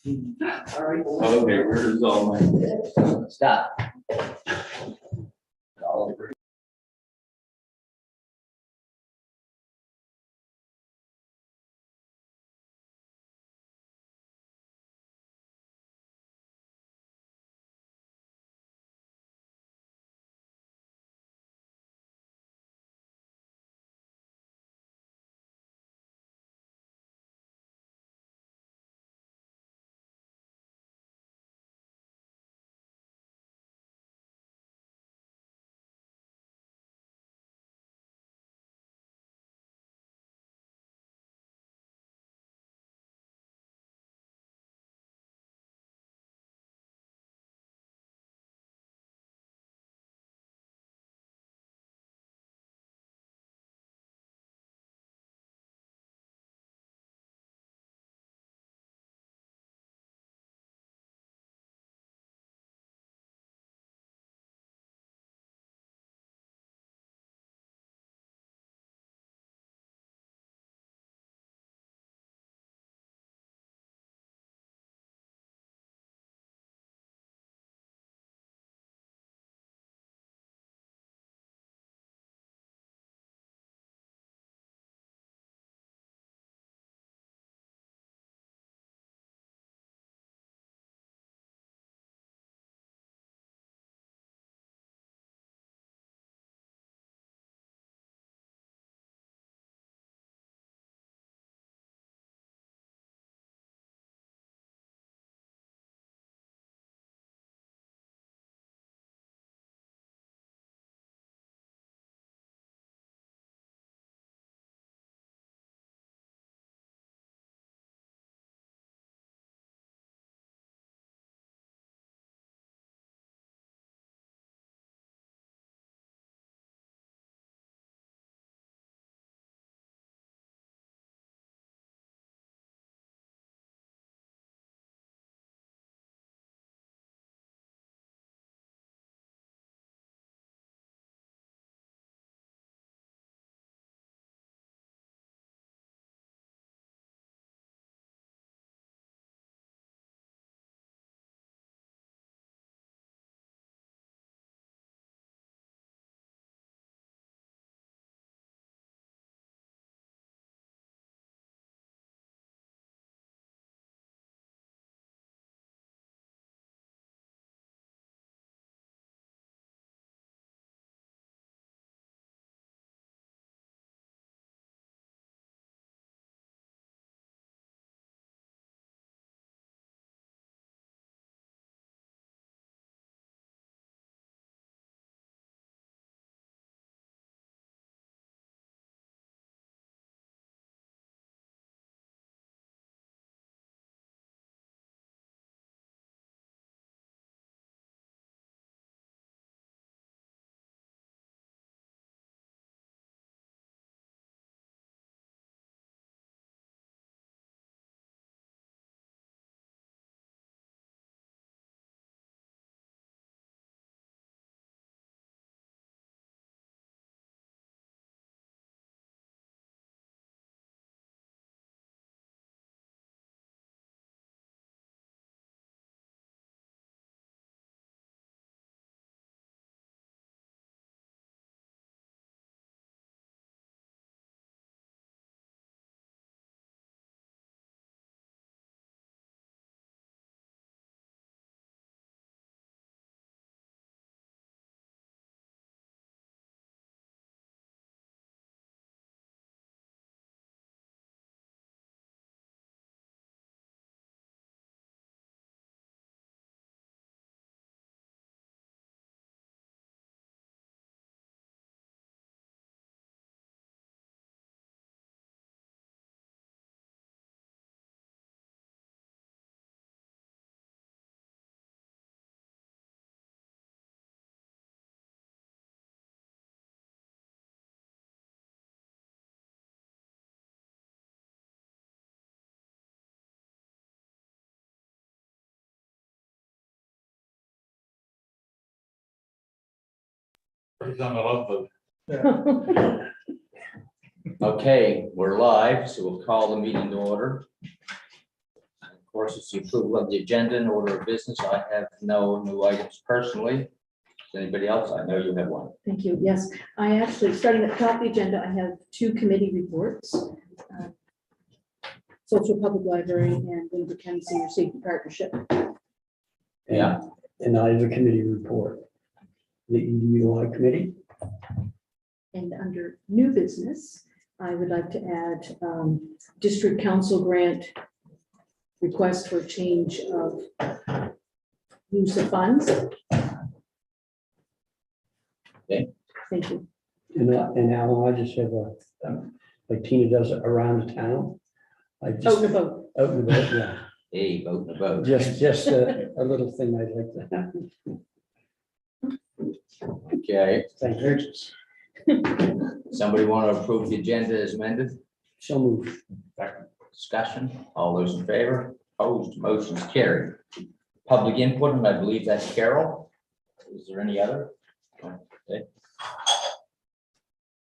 All right. Okay, where's all my? Stop. All over. He's on the love Okay, we're live, so we'll call the meeting to order. Of course, it's the approval of the agenda and order of business. I have no new items personally. Does anybody else? I know you have one. Thank you. Yes, I actually, starting at the top of the agenda, I have 2 committee reports. Social Public Library and Windsor County Senior Safety Partnership. Yeah. And I have a committee report. The EDUI committee. And under new business, I would like to add district council grant request for change of use of funds. Okay. Thank you. And Alan, I just have like Tina does it around the town. I Oh, just the vote. out and about, yeah. Hey, vote in the vote. Just a little thing I'd like to have. Okay. Thank you. Somebody want to approve the agenda as amended? So move. Discussion, all those in favor, opposed, motion's carried. Public input, and I believe that's Carol. Is there any other? Okay.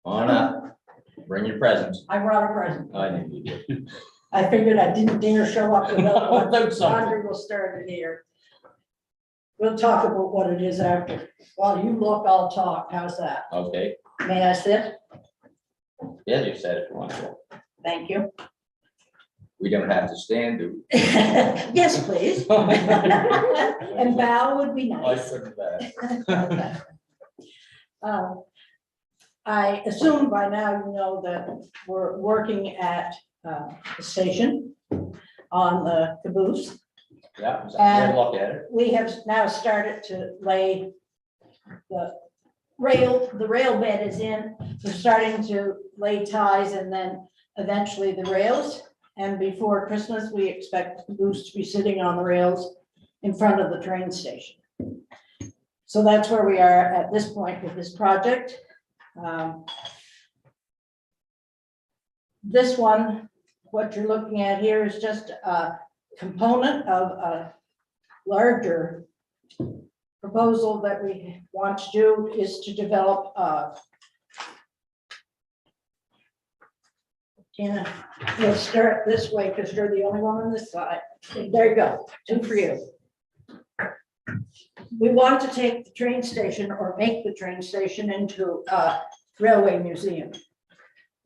On up, bring your presents. I brought a present. I know you did. I figured I didn't dare show up without one. Without something. Laundry will start it here. We'll talk about what it is after. While you look, I'll talk. How's that? Okay, May I sit? yeah, you said if you want to. Thank you. We don't have to stand, do we? Yes, please. And bow would be I nice. couldn't bet. I assume by now you know that we're working at the station on the caboose. Yeah, we'll look at it. We have now started to lay the rail bed is in. We're starting to lay ties and then eventually the rails. And before Christmas, we expect the caboose to be sitting on the rails in front of the train station. So that's where we are at this point with this project. This one, what you're looking at here is just a component of a larger proposal that we want to do is to develop let's start this way because you're the only one on this side. There you go, 2 for you. We want to take the train station or make the train station into a railway museum.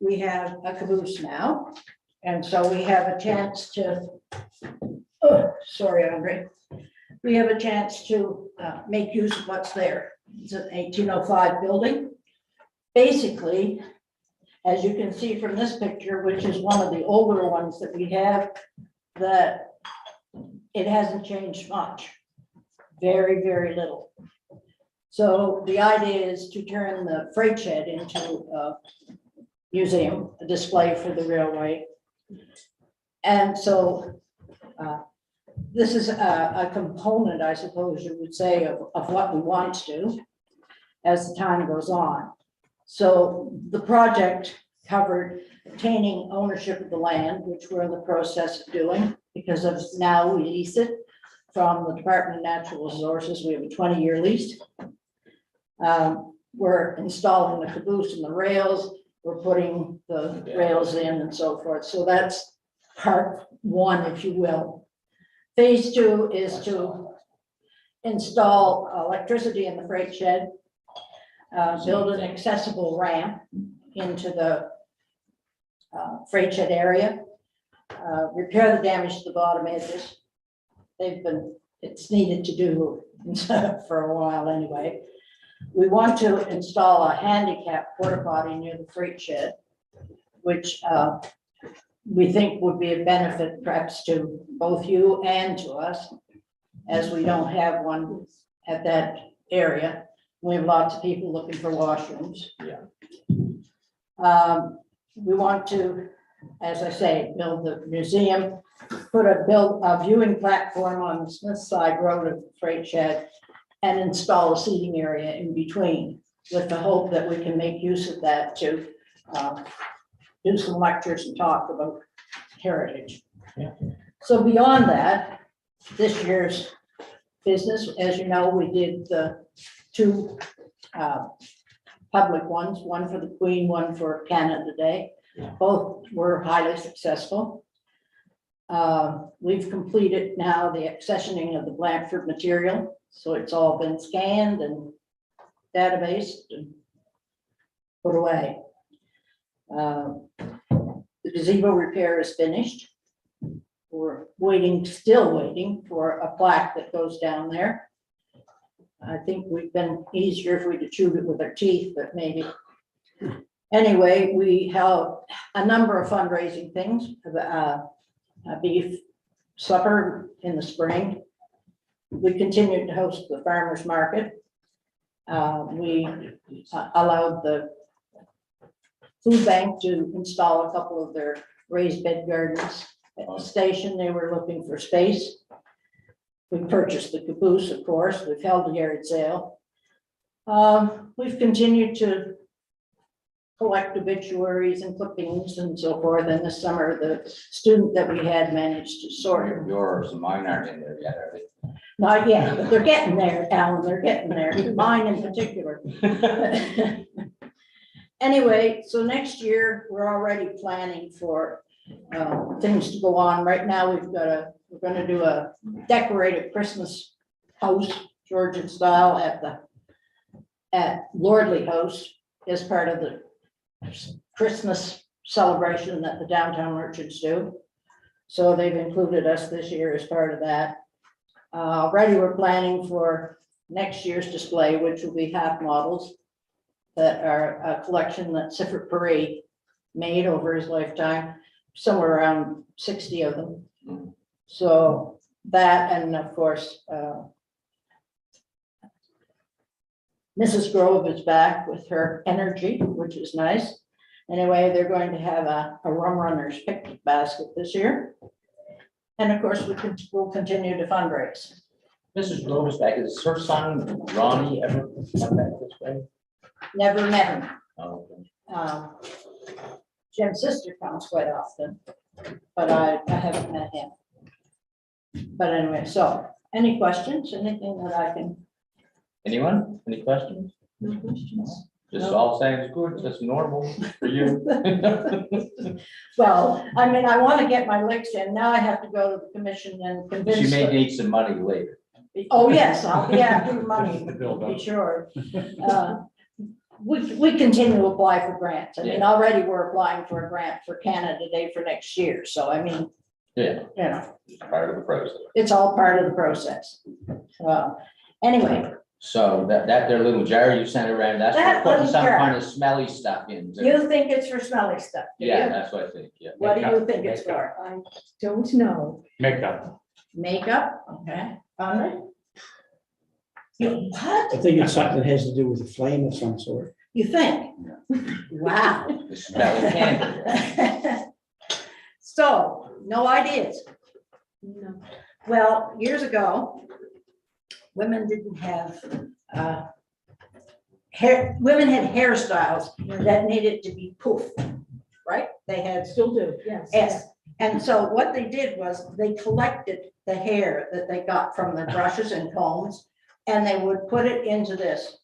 We have a caboose now, and so we have a chance to, oh, sorry, Andre. We have a chance to make use of what's there. It's an 1805 building. Basically, as you can see from this picture, which is one of the older ones that we have, that it hasn't changed much. Very, very little. So the idea is to turn the freight shed into a museum, a display for the railway. And so this is a component, I suppose you would say, of what we want to do as the time goes on. So the project covered obtaining ownership of the land, which we're in the process of doing, because of now we lease it from the Department of Natural Resources. We have a 20-year lease. We're installing the caboose and the rails. We're putting the rails in and so forth. So that's part 1, if you will. Phase 2 is to install electricity in the freight shed, build an accessible ramp into the freight shed area, repair the damage to the bottom edges. It's needed to do for a while anyway. We want to install a handicap porta potty near the freight shed, which we think would be a benefit perhaps to both you and to us, as we don't have one at that area. We have lots of people looking for washrooms. Yeah. We want to, as I say, build the museum, build a viewing platform on the Smith Side Road of the freight shed, and install a seating area in between, with the hope that we can make use of that to do some lectures and talk about heritage. Yeah. So beyond that, this year's business, as you know, we did the 2 public ones, one for the Queen, one for Canada Day. Yeah. Both were highly successful. We've completed now the accessioning of the Blanford material, so it's all been scanned and databased and put away. The gazebo repair is finished. We're still waiting for a plaque that goes down there. I think we've been easier if we'd have chewed it with our teeth, but maybe. Anyway, we held a number of fundraising things, a beef supper in the spring. We continued to host the farmers market. We allowed the food bank to install a couple of their raised bed gardens at the station. They were looking for space. We purchased the caboose, of course. We've held the yard sale. We've continued to collect obituaries and clippings and so forth. And this summer, the student that we had managed to sort. Yours and mine aren't in there yet, are they? Not yet, but they're getting there, Alan. They're getting there. Mine in particular. Anyway, so next year, we're already planning for things to go on. Right now, we're gonna do a decorated Christmas house, Georgian style, at Lordley House as part of the Christmas celebration that the downtown merchants do. So they've included us this year as part of that. Already we're planning for next year's display, which will be half models that are a collection that Sifford Paree made over his lifetime, somewhere around 60 of them. So that, and of course, Mrs. Grove is back with her energy, which is nice. Anyway, they're going to have a rum runners picnic basket this year. And of course, we'll continue to fundraise. Mrs. Grove is back. Is her son Ronnie ever come back this way? Never met him. Oh, okay. Jim's sister comes quite often, but I haven't met him. But anyway, so any questions, anything that I can? Anyone? Any questions? No questions. Just No. all sounds good, just normal for you. Well, I mean, I want to get my licks in. Now I have to go to the commission and convince She may them. need some money later. Oh, yes, I'll be after money, Build to be up. sure. We continue to apply for grants. I mean, already we're applying for a grant for Canada Day for next year. So I mean, Yeah, you know, it's part of the process. it's all part of the process. Anyway, So that their little jar you sent around, that's That for putting little some jar. kind of smelly stuff in. you think it's for smelly stuff, do Yeah, you? that's what I think, yeah. What do you think it's for? I don't know. Makeup. Makeup, okay, Andre? You, what? I think it's something that has to do with a flame of some sort. You think? Wow. The smelly candle. So, no ideas. No. Well, years ago, women didn't have, women had hairstyles that needed to be poofed, right? They had, Still do, yes. yes. And so what they did was they collected the hair that they got from the brushes and combs, and they would put it into this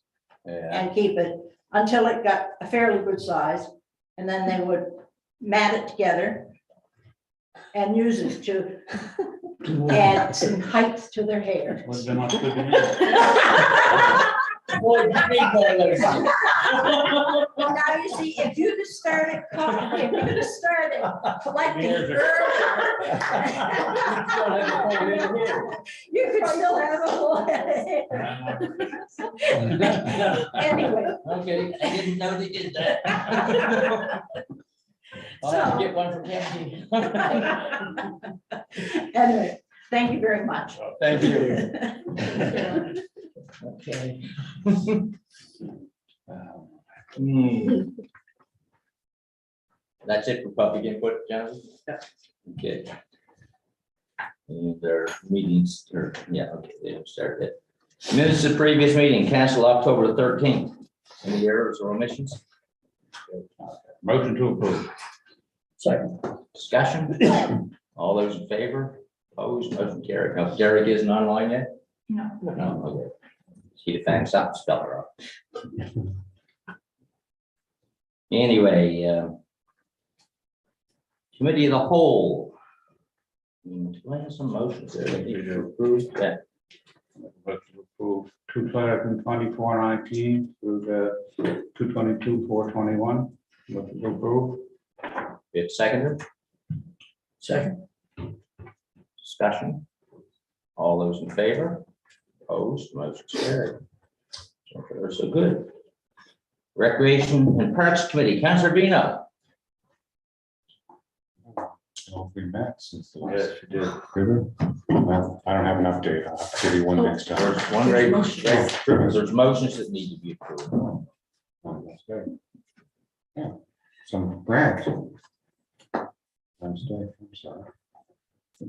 Yeah, and keep it until it got a fairly good size. And then they would mat it together and use it to add some height to their hair. Would've been much good to me. Boy, you need more later. Well, now you see, if you just started, if you just started collecting Years ago. earlier, you could still have a whole head of hair. Anyway, Okay, I didn't know they did that. I'll have to get one from Kathy. anyway, thank you very much. Thank you. Okay. That's it for public input, Jonathan? Okay. And their meetings, or, yeah, okay, they have started it. Minutes of previous meeting, cancel October the 13th. Any errors or omissions? Motion to approve. Second. Discussion? All those in favor? Opposed, motion carried. Now, Derek isn't online yet? No. No, okay. She found something, spell her out. Anyway, committee of the whole. Do I have some motions there that need to approve that? Motion to approve 2024-19 through the 222-421. Motion to approve. It's seconded. Second. Discussion. All those in favor? Opposed, motion carried. So far, so good. Recreation and Parks Committee, Councilor Bino. Well, we met since the last. Yes, you did. River. Well, I don't have an update. I'll give you one next time. There's one there's motions that need to be approved. Oh, that's good. Yeah, some grants. I'm sorry.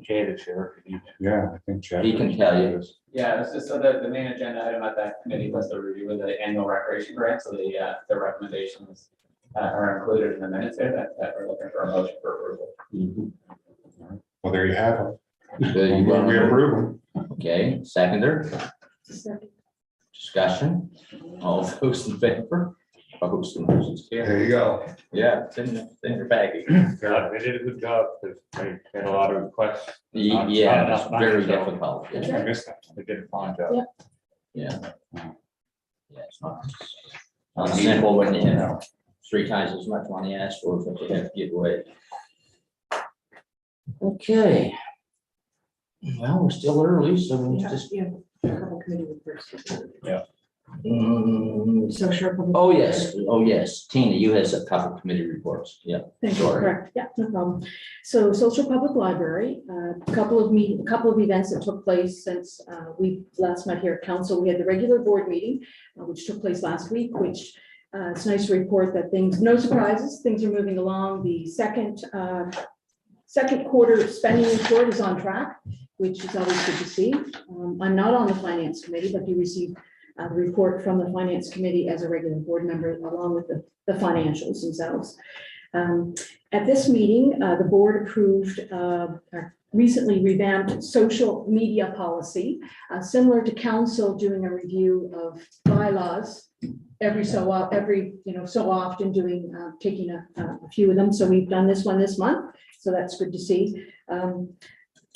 Jay the sheriff. Yeah, I think Chad. He can tell you. Yeah, it's just so the main agenda item at that committee was the review of the annual recreation grant, so the recommendations are included in the minutes there that we're looking for a motion for approval. Well, there you have it. Good, you We want to- approve them. Okay, seconder, Second. discussion, all those in favor? Opposed, motion carried. There you go. Yeah, it's in your package. Yeah, they did a good job because they had a lot of requests. Yeah, it's very difficult. I Yeah, missed that. They did a fine job. yeah. Yeah, it's not simple when you have 3 times as much money asked for, but you have to give away. Okay. Well, we're still early, so we'll just. Yeah, a couple committee reports. Social. Oh, yes, Tina, you have a couple committee reports, yeah. Thank you, Sorry. correct, yeah, no problem. So Social Public Library, a couple of events that took place since we last met here at council. We had the regular board meeting, which took place last week, which it's nice to report that no surprises, things are moving along. The second quarter spending report is on track, which is always good to see. I'm not on the finance committee, but you received the report from the finance committee as a regular board member, along with the financials themselves. At this meeting, the board approved our recently revamped social media policy, similar to council doing a review of bylaws every so often doing, taking a few of them. So we've done this one this month, so that's good to see.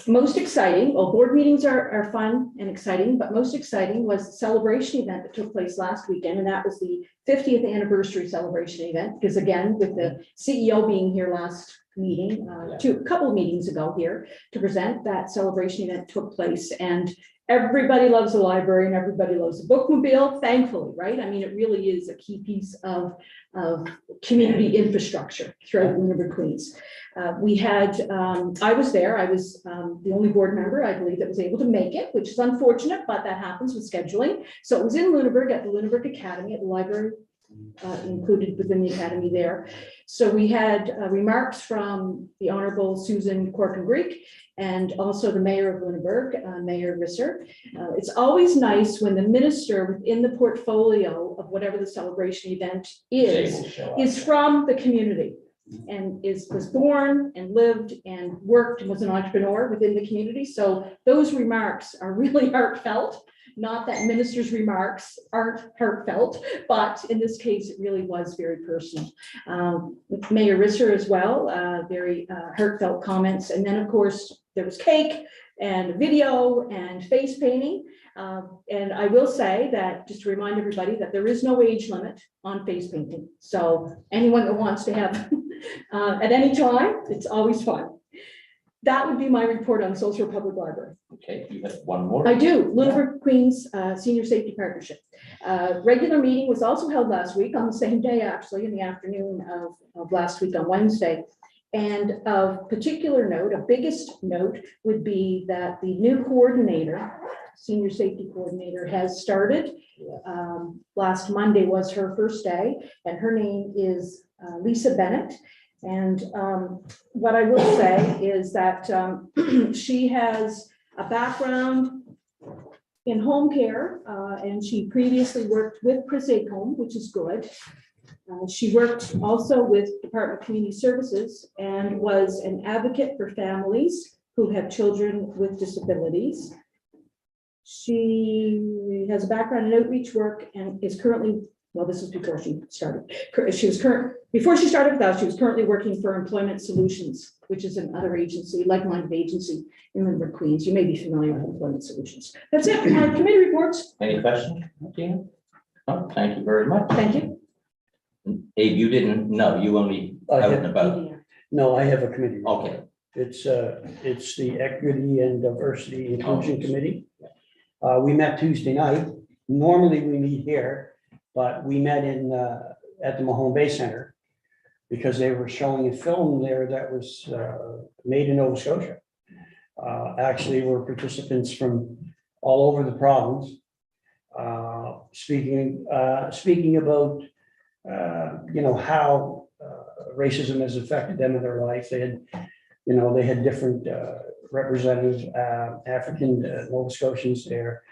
Most exciting, well, board meetings are fun and exciting, but most exciting was the celebration event that took place last weekend, and that was the 50th anniversary celebration event, because again, with the CEO being here last meeting, a couple of meetings ago here to present, that celebration event took place, and everybody loves the library and everybody loves the bookmobile, thankfully, right? I mean, it really is a key piece of community infrastructure throughout Lunenburg, Queens. We had, I was there, I was the only board member, I believe, that was able to make it, which is unfortunate, but that happens with scheduling. So it was in Lunenburg at the Lunenburg Academy, at the library, included within the academy there. So we had remarks from the Honorable Susan Corkin-Greek and also the Mayor of Lunenburg, Mayor Risser. It's always nice when the minister within the portfolio of whatever the celebration event is from the community and was born and lived and worked and was an entrepreneur within the community. So those remarks are really heartfelt. Not that minister's remarks aren't heartfelt, but in this case, it really was very personal. Mayor Risser as well, very heartfelt comments. And then, of course, there was cake and video and face painting. And I will say that, just to remind everybody, that there is no age limit on face painting. So anyone that wants to have at any time, it's always fun. That would be my report on Social Public Library. Okay, you have one more? I do. Lunenburg Queens Senior Safety Partnership. Regular meeting was also held last week on the same day, actually, in the afternoon of last week on Wednesday. And of particular note, a biggest note would be that the new coordinator, senior safety coordinator, has started. Last Monday was her first day, and her name is Lisa Bennett. And what I will say is that she has a background in home care, and she previously worked with Prisade Home, which is good. She worked also with Department of Community Services and was an advocate for families who have children with disabilities. She has a background in outreach work and is currently well, this was before she started. Before she started with us, she was currently working for Employment Solutions, which is another agency, like-minded agency in Lindbergh, Queens. You may be familiar with Employment Solutions. That's it, my committee reports. Any questions, Tina? Oh, thank you very much. Thank you. Abe, you didn't, no, you only I out have- and about. No, I have a committee. Okay, It's the Equity and Diversity Inclusion Oh. Committee. We met Tuesday night. Normally we meet here, but we met at the Mahone Bay Center because they were showing a film there that was made in Nova Scotia. Actually, were participants from all over the province. Speaking about, how racism has affected them in their life. They had different representatives, African Nova Scotians there,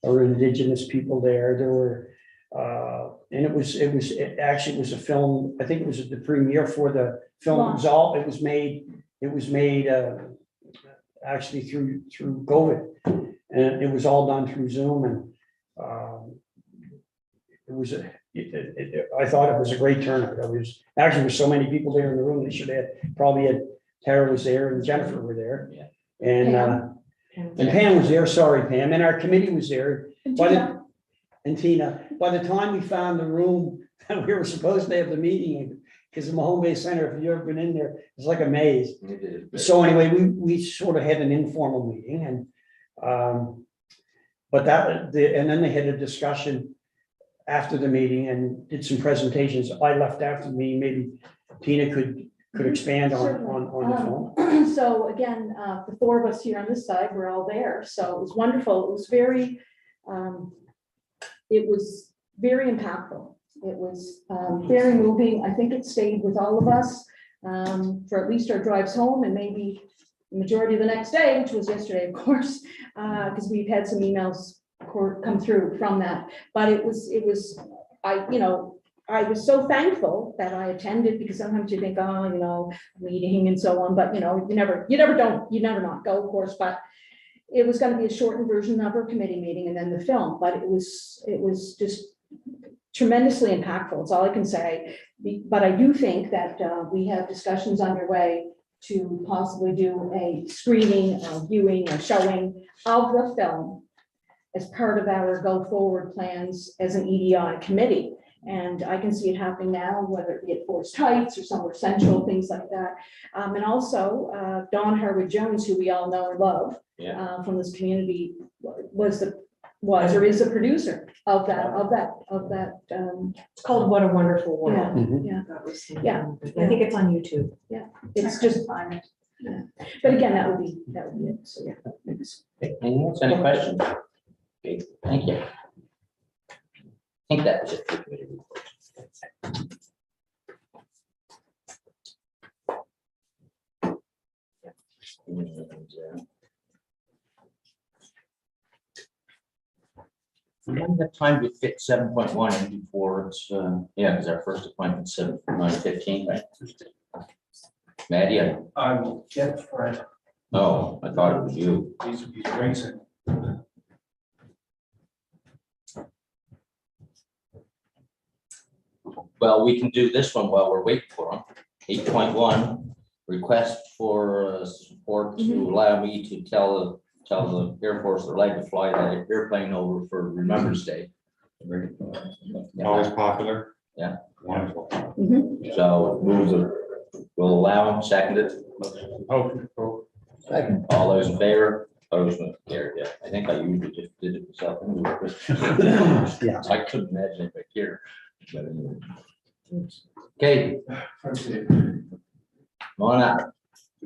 or Indigenous people there. There were, and it was a film. I think it was the premiere for the film. It was made actually through COVID, and it was all done through Zoom, and I thought it was a great turnout. There was so many people there in the room. They should have probably had Tara was there and Jennifer were there. Yeah. And Pam was there. Sorry, Pam. And our committee was there. And By Tina, And Tina, by the time we found the room that we were supposed to have the meeting in, because the Mahone Bay Center, if you've ever been in there, it's like a maze. So anyway, we sort of had an informal meeting and, and then they had a discussion after the meeting and did some presentations. I left after the meeting. Maybe Tina could expand on the phone. So again, the four of us here on this side, we're all there. So it was wonderful. It was very impactful. It was very moving. I think it stayed with all of us for at least our drives home and maybe the majority of the next day, which was yesterday, of course, because we've had some emails come through from that. But it was I was so thankful that I attended, because sometimes you think, meeting and so on, but you never not go, of course, but it was going to be a shortened version of our committee meeting and then the film, but it was just tremendously impactful. That's all I can say. But I do think that we have discussions underway to possibly do a screening, viewing, or showing of the film as part of our go forward plans as an EDI committee. And I can see it happening now, whether it be at Forest Heights or somewhere central, things like that. And also Dawn Harwood Jones, who we all know and love from this community, is a producer of that. It's called What a Wonderful World. Yeah. That was, Yeah. I think it's on YouTube. It's just, but again, that would be it. So yeah. Thanks. Anything else? Any questions? Okay, thank you. I think that was it. for committee reports. And, we don't have time to fit 7.1 in before it's, because our first appointment's 9:15, right? Maddie, I will get Fred. oh, I thought it was you. He's racing. Well, we can do this one while we're waiting for them. 8.1, request for support to allow me to tell the Air Force they're allowed to fly that airplane over for Remembrance Day. Always popular. Yeah. Wonderful. So we'll allow them, second it. Oh, Second. All those in favor? Opposed, motion carried. Yeah, I think I usually just did it myself. Anyway. Yeah. I couldn't imagine if I care. But anyway. Okay, come on out.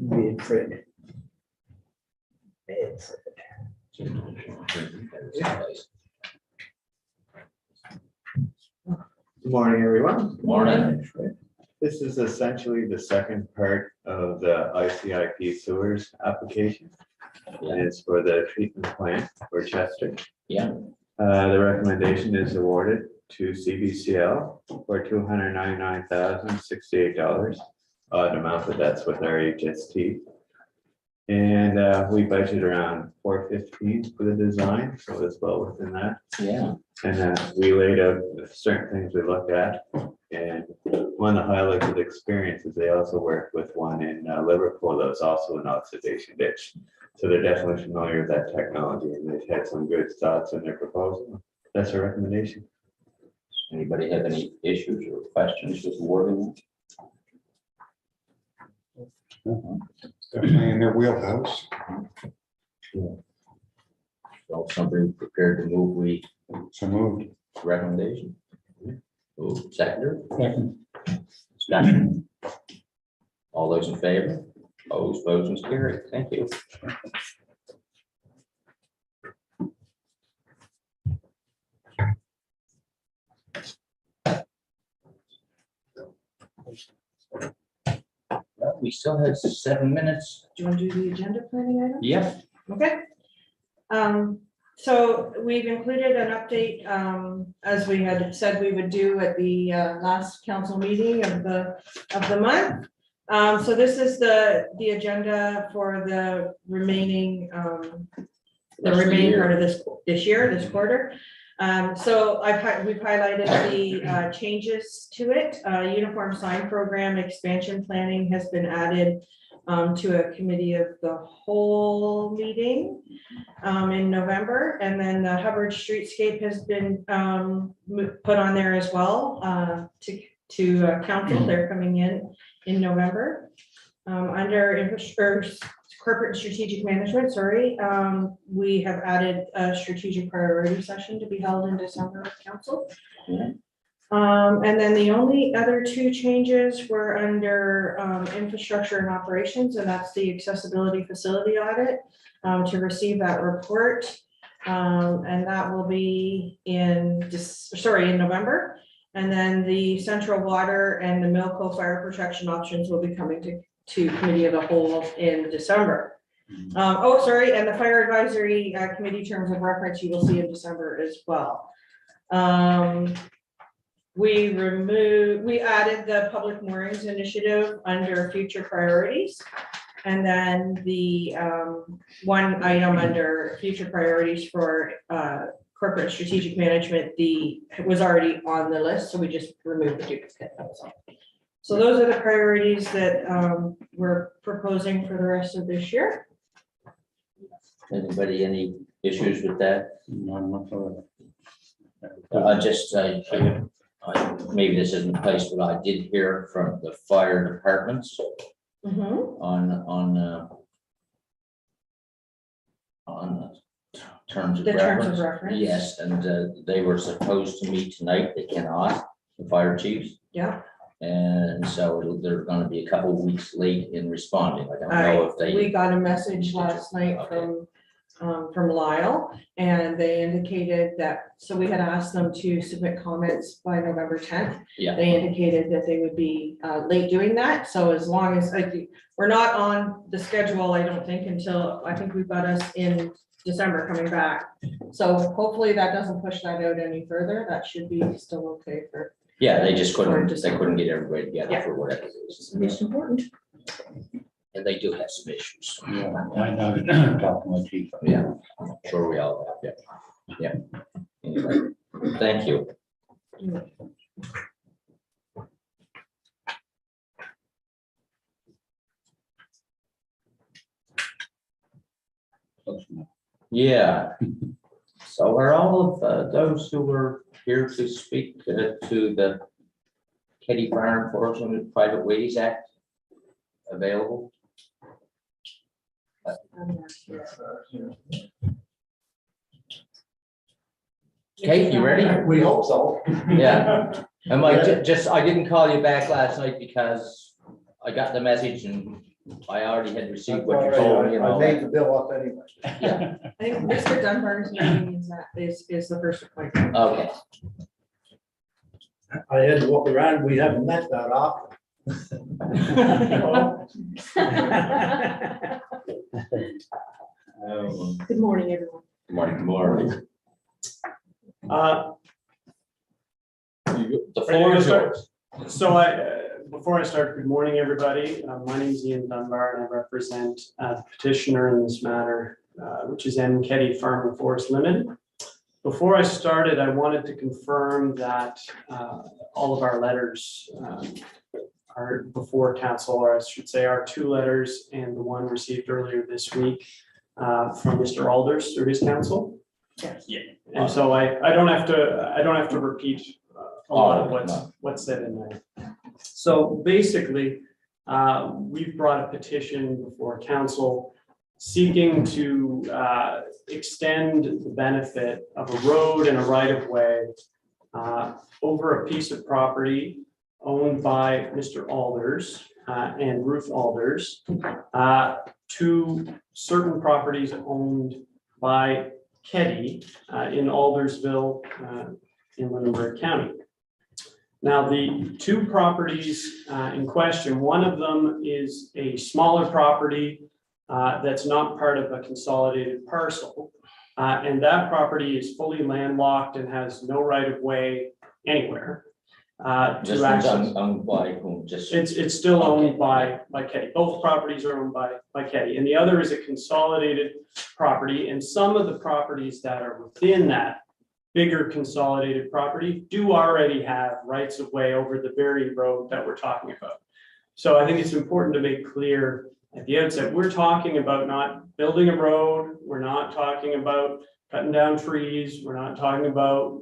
Be Fred. Good morning, everyone. Morning. This is essentially the second part of the ICIP sewers application. And it's for the treatment plant for Chester. Yeah. The recommendation is awarded to CBCL for $299,068. Odd amount, but that's with our HST. And we budgeted around $415 for the design, so it's well within that. Yeah, And we laid out certain things we looked at. And one of the highlights of the experience is they also worked with one in Liverpool that was also an oxidation ditch. So they're definitely familiar with that technology, and they've had some good thoughts in their proposal. That's a recommendation. anybody have any issues or questions with wording? Definitely in their wheelhouse. So somebody prepared to move So moved. recommendation? Move seconder, Second. discussion. All those in favor? Opposed, motion's carried. Thank you. Well, we still have 7 minutes. Do you want to do the agenda planning item? Yep. Okay. So we've included an update, as we had said we would do at the last council meeting of the month. So this is the agenda for the remaining, part of this year, this quarter. So we've highlighted the changes to it. Uniform sign program expansion planning has been added to a committee of the whole meeting in November. And then the Hubbard Streetscape has been put on there as well to council. They're coming in November. Under corporate and strategic management, we have added a strategic priority session to be held in December with council. And then the only other two changes were under infrastructure and operations, and that's the accessibility facility audit to receive that report. And that will be in November. And then the central water and the Milco fire protection options will be coming to committee of the whole in December. And the fire advisory committee terms of reference you will see in December as well. We added the public moorings initiative under future priorities. And then the one item under future priorities for corporate strategic management, it was already on the list, so we just removed the duplicate. So those are the priorities that we're proposing for the rest of this year. Anybody, any issues with that? None whatsoever. Maybe this isn't the place, but I did hear from the fire departments Mhm. on terms of The terms of reference. reference. Yes, and they were supposed to meet tonight. They cannot, the fire chiefs. Yeah. And so they're gonna be a couple of weeks late in responding. I don't know if We they, got a message last night from Lyle, and they indicated that, so we had asked them to submit comments by November 10th. yeah, They indicated that they would be late doing that, so as long as, we're not on the schedule, I don't think, until, I think we've got us in December coming back. So hopefully that doesn't push that out any further. That should be still okay for. yeah, they couldn't get everybody together Yeah. for whatever reason. It's important. And they do have some issues. Yeah, I know, talk to my chief. Yeah, I'm sure we all have, yeah. Anyway, thank you. Yeah. So are all of those who were here to speak to the Kitty Farm Forest and Private Ways Act available? Kate, you ready? We hope so. Yeah. I'm like, I didn't call you back last night because I got the message and I already had received what you told me, you I know. made the bill up anyway. Yeah, I think Mr. Dunbar's meeting is the first appointment. okay. I had to walk around, we haven't met that often. Good morning, everyone. Good morning. Uh, The floor is yours. So before I start, good morning, everybody. My name is Ian Dunbar and I represent the petitioner in this matter, which is M. Keddy Farm and Forest Limited. Before I started, I wanted to confirm that all of our letters are before council, or I should say our 2 letters and the one received earlier this week from Mr. Alders through his council. Yes. Yeah, and so I don't have to repeat a lot of what's said in there. So basically, we've brought a petition before council seeking to extend the benefit of a road and a right of way over a piece of property owned by Mr. Alders and Ruth Alders to certain properties owned by Keddy in Aldersville in Lunenburg County. Now, the 2 properties in question, one of them is a smaller property that's not part of a consolidated parcel. And that property is fully landlocked and has no right of way anywhere. This To one's access. owned by whom? Just. It's still owned by Keddy. Both properties are owned by Keddy, and the other is a consolidated property. And some of the properties that are within that bigger consolidated property do already have rights of way over the very road that we're talking about. So I think it's important to make clear at the outset, we're talking about not building a road. We're not talking about cutting down trees. We're not talking about,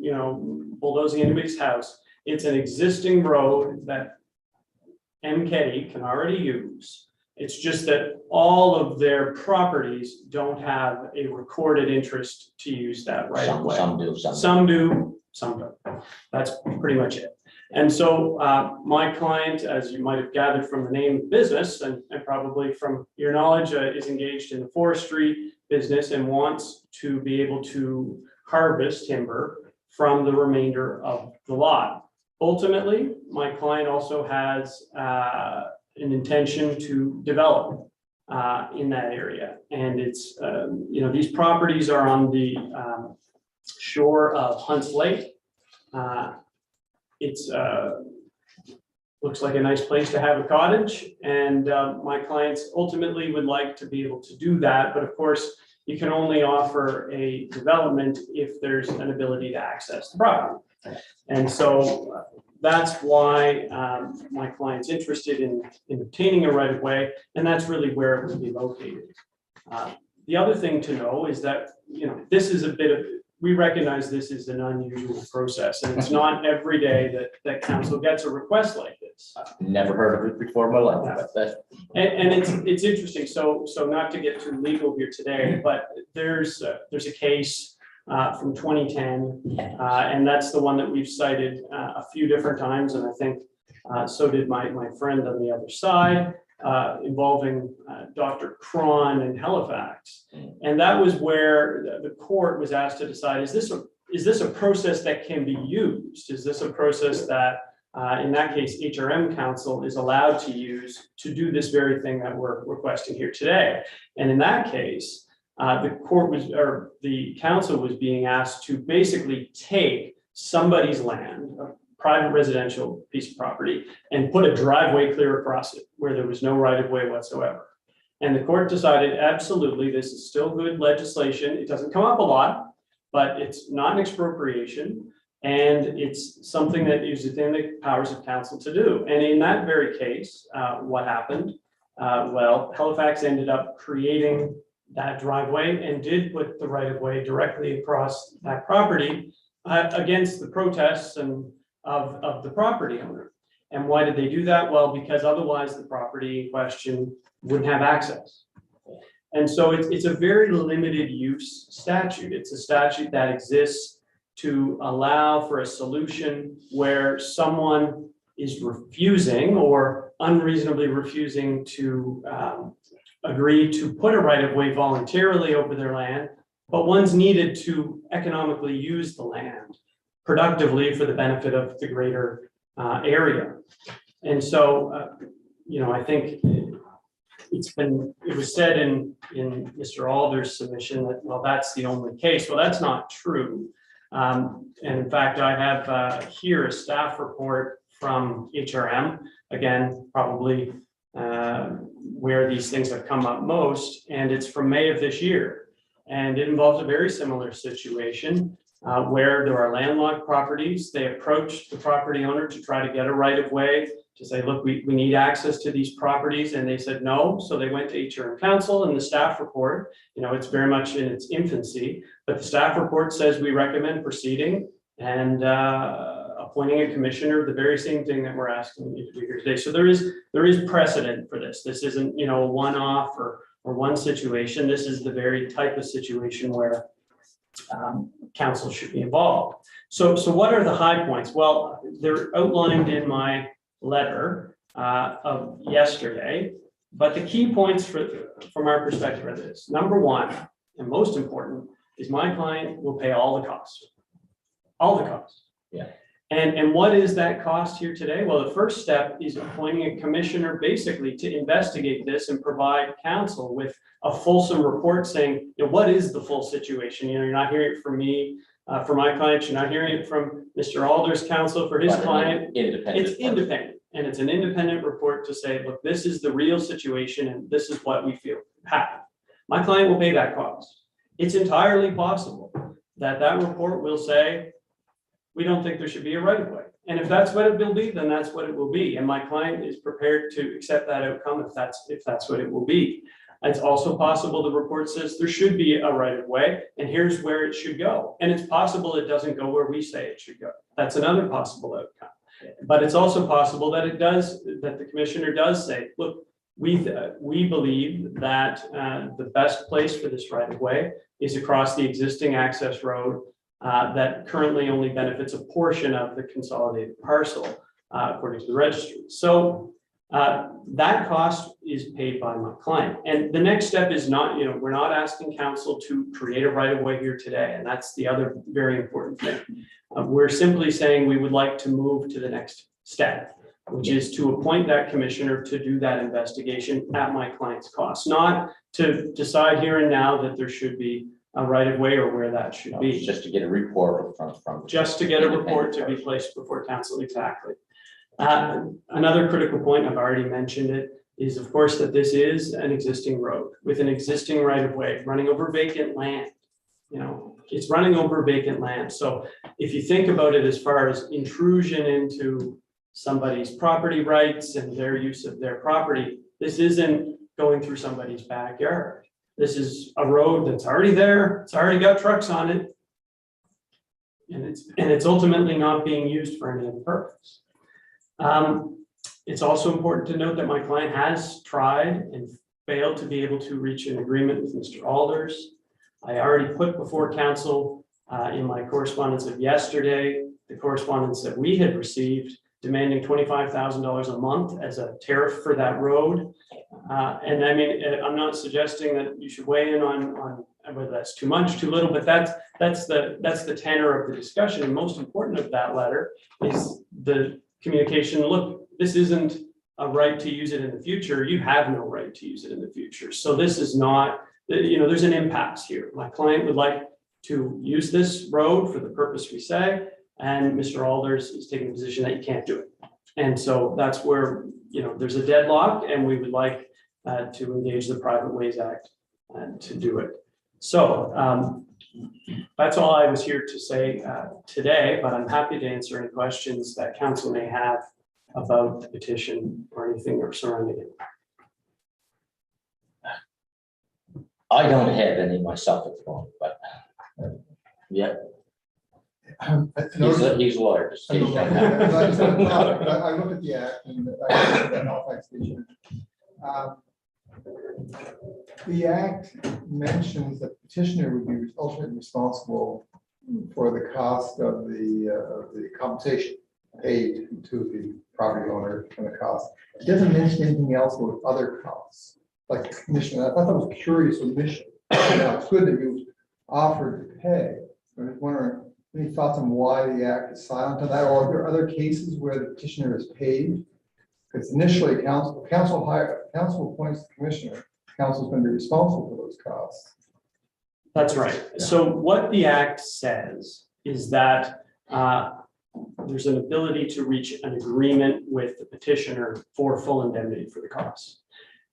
bulldozing anybody's house. It's an existing road that M. Keddy can already use. It's just that all of their properties don't have a recorded interest to use that right of way. Some do, Some do, some don't. That's pretty much it. And so my client, as you might have gathered from the name of the business and probably from your knowledge, is engaged in the forestry business and wants to be able to harvest timber from the remainder of the lot. Ultimately, my client also has an intention to develop in that area. And it's, these properties are on the shore of Hunts Lake. It's looks like a nice place to have a cottage. And my clients ultimately would like to be able to do that. But of course, you can only offer a development if there's an ability to access the property. And so that's why my client's interested in obtaining a right of way, and that's really where it would be located. The other thing to know is that, this is we recognize this is an unusual process, and it's not every day that council gets a request like this. Never heard of it before in my life, but that's. And it's interesting. So not to get too legal here today, but there's a case from 2010, and that's the one that we've cited a few different times, and I think so did my friend on the other side, involving Dr. Cron in Halifax. And that was where the court was asked to decide, is this a process that can be used? Is this a process that, in that case, HRM Council is allowed to use to do this very thing that we're requesting here today? And in that case, the council was being asked to basically take somebody's land, a private residential piece of property, and put a driveway clear across it where there was no right of way whatsoever. And the court decided, absolutely, this is still good legislation. It doesn't come up a lot, but it's not an expropriation. And it's something that is within the powers of council to do. And in that very case, what happened? Halifax ended up creating that driveway and did put the right of way directly across that property against the protests of the property owner. And why did they do that? Well, because otherwise the property in question wouldn't have access. And so it's a very limited use statute. It's a statute that exists to allow for a solution where someone is refusing or unreasonably refusing to agree to put a right of way voluntarily over their land, but one's needed to economically use the land productively for the benefit of the greater area. And so, I think it was said in Mr. Alder's submission that, well, that's the only case. Well, that's not true. And in fact, I have here a staff report from HRM again, probably where these things have come up most, and it's from May of this year. And it involves a very similar situation where there are landlocked properties. They approached the property owner to try to get a right of way to say, look, we need access to these properties. And they said no. So they went to HRM Council, and the staff report, it's very much in its infancy, but the staff report says we recommend proceeding and appointing a commissioner, the very same thing that we're asking you to do here today. So there is precedent for this. This isn't, a one-off or one situation. This is the very type of situation where council should be involved. So what are the high points? Well, they're outlined in my letter of yesterday, but the key points from our perspective are this. Number one, and most important, is my client will pay all the costs. All the costs. Yeah. And what is that cost here today? Well, the first step is appointing a commissioner basically to investigate this and provide council with a fulsome report saying, what is the full situation? You're not hearing it from me, for my client, you're not hearing it from Mr. Alder's counsel for his client. Independent. It's independent, and it's an independent report to say, look, this is the real situation and this is what we feel happened. My client will pay that cost. It's entirely possible that report will say, we don't think there should be a right of way. And if that's what it will be, then that's what it will be. And my client is prepared to accept that outcome if that's what it will be. It's also possible the report says there should be a right of way and here's where it should go. And it's possible it doesn't go where we say it should go. That's another possible outcome. But it's also possible that that the commissioner does say, look, we believe that the best place for this right of way is across the existing access road that currently only benefits a portion of the consolidated parcel, according to the registry. So that cost is paid by my client. And the next step is not, we're not asking council to create a right of way here today. And that's the other very important thing. We're simply saying we would like to move to the next step, which is to appoint that commissioner to do that investigation at my client's cost, not to decide here and now that there should be a right of way or where that should be. Just to get a report from. Just to get a report to be placed before council, exactly. Another critical point, I've already mentioned it, is of course that this is an existing road with an existing right of way running over vacant land. It's running over vacant land. So if you think about it as far as intrusion into somebody's property rights and their use of their property, this isn't going through somebody's backyard. This is a road that's already there. It's already got trucks on it. And it's ultimately not being used for any other purpose. It's also important to note that my client has tried and failed to be able to reach an agreement with Mr. Alders. I already put before council in my correspondence of yesterday, the correspondence that we had received demanding $25,000 a month as a tariff for that road. And I mean, I'm not suggesting that you should weigh in on whether that's too much, too little, but that's the tenor of the discussion. And most important of that letter is the communication. Look, this isn't a right to use it in the future. You have no right to use it in the future. So this is not, there's an impasse here. My client would like to use this road for the purpose we say, and Mr. Alders is taking the position that you can't do it. And so that's where, there's a deadlock, and we would like to engage the Private Ways Act to do it. So that's all I was here to say today, but I'm happy to answer any questions that council may have about the petition or anything surrounding it. I don't have any myself at the moment, but yeah. He's a lawyer. Just I say that. I looked at the act and I looked at that Halifax station. The act mentions that the petitioner would be ultimately responsible for the cost of the compensation paid to the property owner and the cost. It doesn't mention anything else about other costs, like the commission. I thought that was a curious omission. Now, it's good that you offered to pay, but I was wondering, any thoughts on why the act is silent on that, or are there other cases where the petitioner is paid? Because initially, council appoints the commissioner. Council is going to be responsible for those costs. That's right. So what the act says is that there's an ability to reach an agreement with the petitioner for full indemnity for the costs.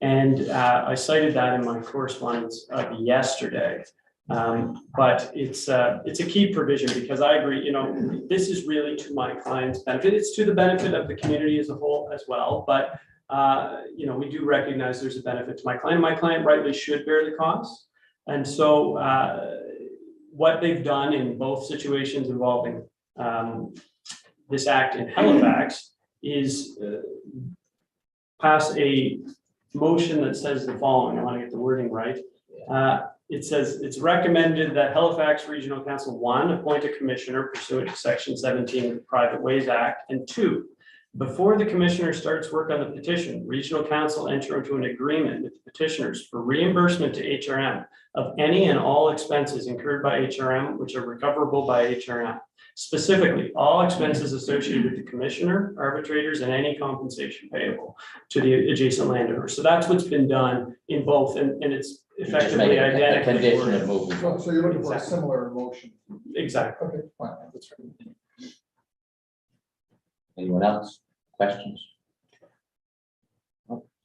And I cited that in my correspondence yesterday. But it's a key provision because I agree, you know, this is really to my client's benefit. It's to the benefit of the community as a whole as well. But, you know, we do recognize there's a benefit to my client. My client rightly should bear the costs. And so what they've done in both situations involving this act in Halifax is pass a motion that says the following. I want to get the wording right. It says it's recommended that Halifax Regional Council, 1, appoint a commissioner pursuant to section 17 of the Private Ways Act, and 2, before the commissioner starts work on the petition, Regional Council enter into an agreement with the petitioners for reimbursement to HRM of any and all expenses incurred by HRM which are recoverable by HRM. Specifically, all expenses associated with the commissioner, arbitrators, and any compensation payable to the adjacent landowner. So that's what's been done in both, and it's You just effectively make a identical. condition of moving forward. So you're looking for a Exactly. similar motion. Exactly. Okay, fine, that's right. Anyone else? Questions?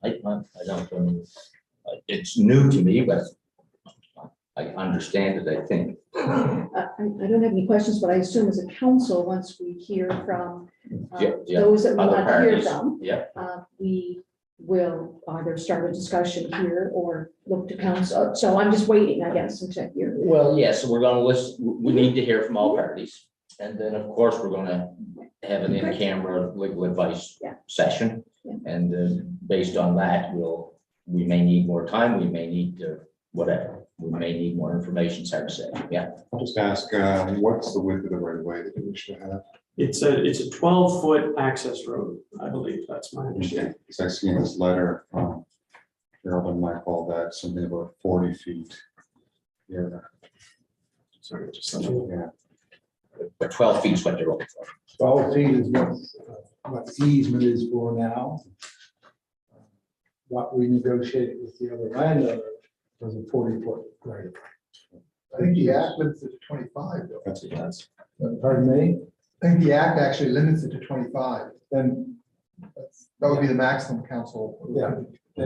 I don't, it's new to me, but I understand it, I think. I don't have any questions, but I assume as a council, once we hear from Yeah, those that we other want to hear parties. from, Yeah, we will either start a discussion here or look to council. So I'm just waiting, I guess, until you're. well, yes, we're gonna listen, we need to hear from all parties. And then, of course, we're gonna have an in-camera legal advice Yeah. session. Yeah. And based on that, we may need more time, we may need to, whatever, we may need more information, it's hard to say, yeah. I'll just ask, what's the width of the right of way that you wish to have? It's a 12-foot access road, I believe. That's my understanding. Because I see in this letter from Gerald and Michael that something about 40 feet. Yeah. Sorry, just. Yeah. But 12 feet is what you're looking for. 12 feet is what the easement is for now. What we negotiated with the other landowner was a 40-foot right. I think the act limits it to 25, though. That's what that's. Pardon me? I think the act actually limits it to 25. Then That would be the maximum council. Yeah.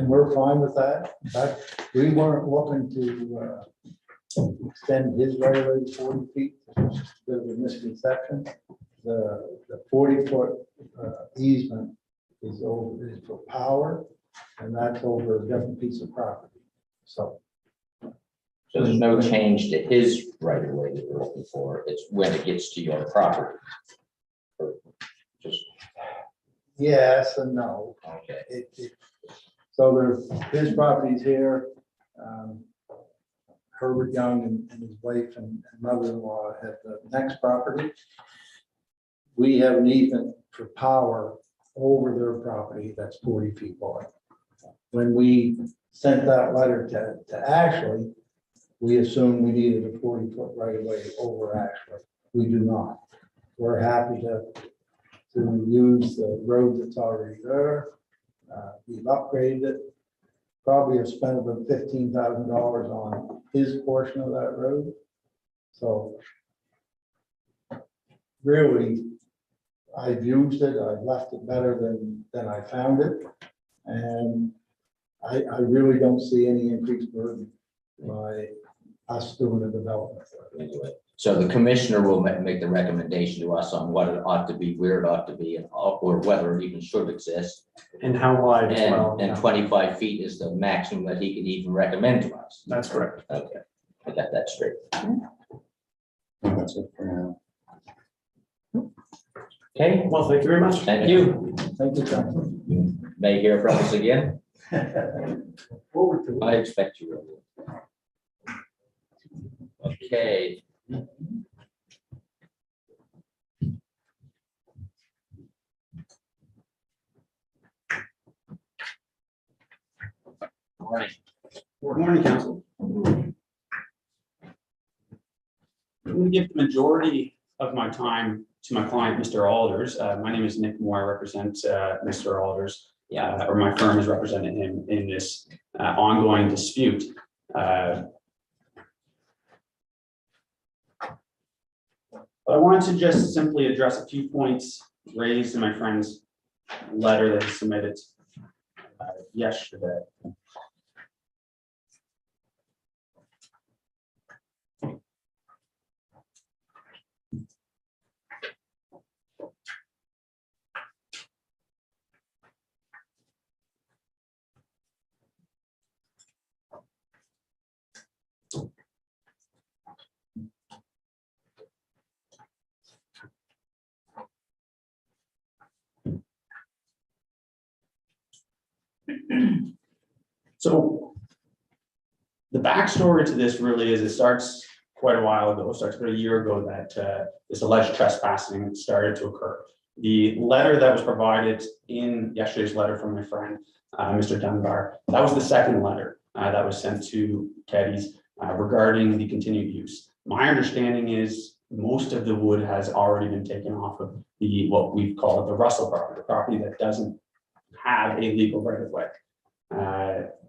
We're fine with that. In fact, we weren't looking to extend his right of way to 40 feet. There's a misconception. The 40-foot easement is for power, and that's over a different piece of property. So So there's no change to his right of way that we're looking for, it's when it gets to your property. Or just, yes and no. okay, So there's his properties here. Herbert Young and his wife and mother-in-law have the next property. We have an easement for power over their property that's 40 feet wide. When we sent that letter to Ashley, we assumed we needed a 40-foot right of way over Ashley. We do not. We're happy to use the road that's already there. We've upgraded it. Probably have spent about $15,000 on his portion of that road. So really, I've used it. I've left it better than I found it. And I really don't see any increased burden by us doing a development. anyway. So the commissioner will make the recommendation to us on what it ought to be, where it ought to be, and or whether it even should exist. And how wide as well. And 25 feet is the maximum that he can even recommend to us. That's correct. Okay, I got that straight. That's it for now. Okay, Well, thank you very much. thank you. Thank you, John. You may hear from us again. Forward to it. I expect you will. Okay. Morning. Good morning, council. I'm going to give the majority of my time to my client, Mr. Alders. My name is Nick Moore. I represent Mr. Alders, or my firm has represented him in this ongoing dispute. But I wanted to just simply address a few points raised in my friend's letter that he submitted yesterday. So the backstory to this really is it starts quite a while ago, starts about a year ago that this alleged trespassing started to occur. The letter that was provided in yesterday's letter from my friend, Mr. Dunbar, that was the second letter that was sent to Keddy's regarding the continued use. My understanding is most of the wood has already been taken off of the, what we call it, the Russell property, the property that doesn't have a legal right of way.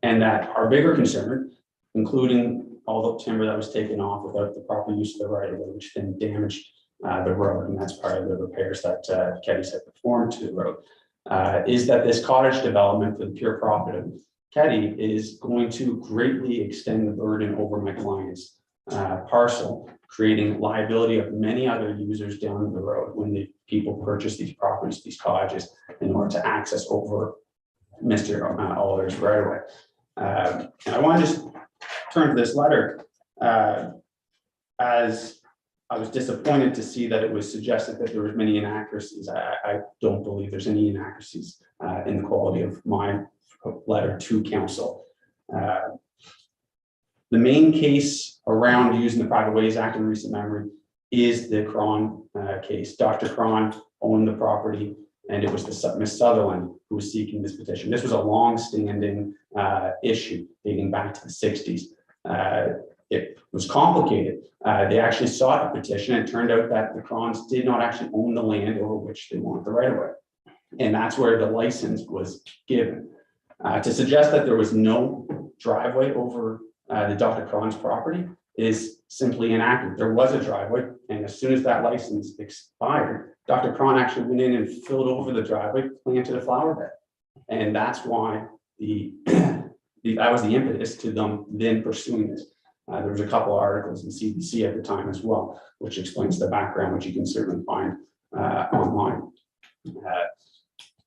And that our bigger concern, including all the timber that was taken off without the proper use of the right of way, which then damaged the road, and that's part of the repairs that Keddy's had performed to the road, is that this cottage development for the pure profit of Keddy is going to greatly extend the burden over my client's parcel, creating liability of many other users down the road when the people purchase these properties, these cottages, in order to access over Mr. Alder's right away. And I want to just turn to this letter as I was disappointed to see that it was suggested that there was many inaccuracies. I don't believe there's any inaccuracies in the quality of my letter to council. The main case around using the Private Ways Act in recent memory is the Cron case. Dr. Cron owned the property, and it was the Miss Sutherland who was seeking this petition. This was a long-standing issue dating back to the 60s. It was complicated. They actually sought a petition. It turned out that the Crons did not actually own the land over which they wanted the right of way. And that's where the license was given. To suggest that there was no driveway over the Dr. Cron's property is simply inaccurate. There was a driveway, and as soon as that license expired, Dr. Cron actually went in and filled over the driveway, planted a flower bed. And that's why that was the impetus to them then pursuing this. There was a couple of articles in CBC at the time as well, which explains the background, which you can certainly find online.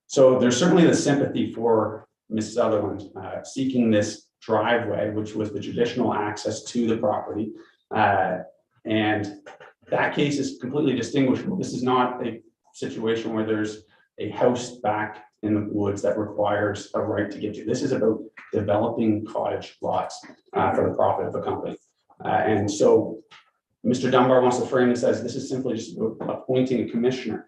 So there's certainly the sympathy for Ms. Sutherland seeking this driveway, which was the traditional access to the property. And that case is completely distinguishable. This is not a situation where there's a house back in the woods that requires a right to get to. This is about developing cottage lots for the profit of the company. And so Mr. Dunbar wants to frame this as this is simply just about appointing a commissioner.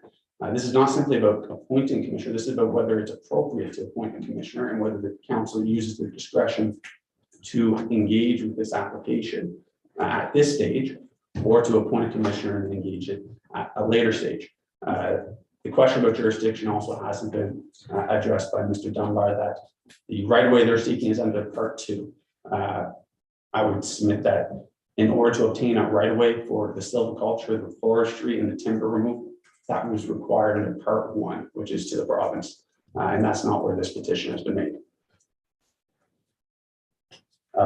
This is not simply about appointing a commissioner. This is about whether it's appropriate to appoint a commissioner and whether the council uses their discretion to engage with this application at this stage, or to appoint a commissioner and engage it at a later stage. The question about jurisdiction also hasn't been addressed by Mr. Dunbar, that the right of way they're seeking is under Part 2. I would submit that in order to obtain a right of way for the silviculture, the forestry, and the timber removal, that was required under Part 1, which is to the province. And that's not where this petition has been made.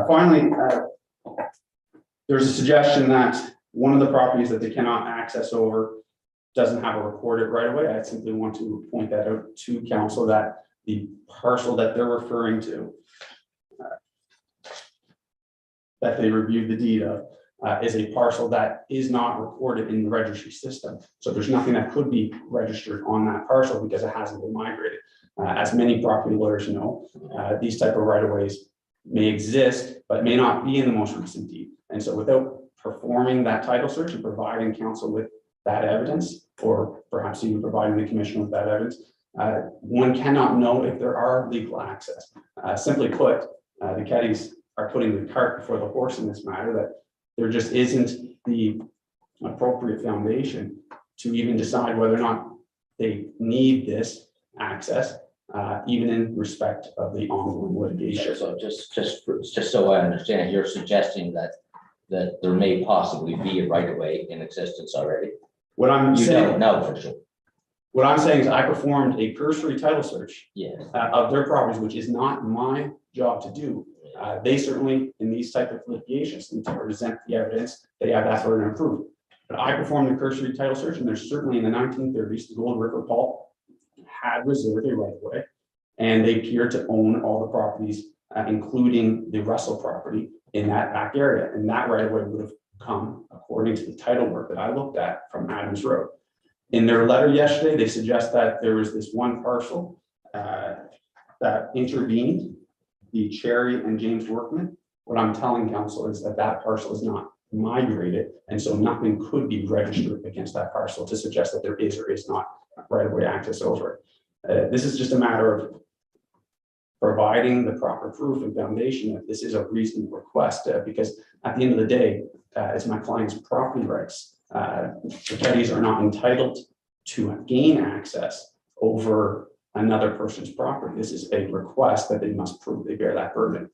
Finally, there's a suggestion that one of the properties that they cannot access over doesn't have a recorded right of way. I simply want to point that out to council, that the parcel that they're referring to, that they reviewed the deed of, is a parcel that is not recorded in the registry system. So there's nothing that could be registered on that parcel because it hasn't been migrated. As many property lawyers know, these type of right of ways may exist, but may not be in the most recent deed. And so without performing that title search and providing council with that evidence, or perhaps even providing the commission with that evidence, one cannot know if there are legal access. Simply put, the Keddys are putting the cart before the horse in this matter, that there just isn't the appropriate foundation to even decide whether or not they need this access, even in respect of the ongoing litigation. So just so I understand, you're suggesting that there may possibly be a right of way in existence already? What I'm You saying, don't know for sure. what I'm saying is I performed a cursory title search Yes. of their properties, which is not my job to do. They certainly, in these type of litigations, need to present the evidence. They have that burden of proof. But I performed a cursory title search, and there's certainly in the 1930s, the Gold River Pulp had reserved a right of way, and they appear to own all the properties, including the Russell property in that back area. And that right of way would have come, according to the title work that I looked at, from Adams Road. In their letter yesterday, they suggest that there was this one parcel that intervened, the Cherry and James Workman. What I'm telling council is that that parcel is not migrated, and so nothing could be registered against that parcel to suggest that there is or is not right-of-way access over it. This is just a matter of providing the proper proof and foundation that this is a reasonable request, because at the end of the day, it's my client's property rights. The Kettys are not entitled to gain access over another person's property. This is a request that they must prove they bear that burden.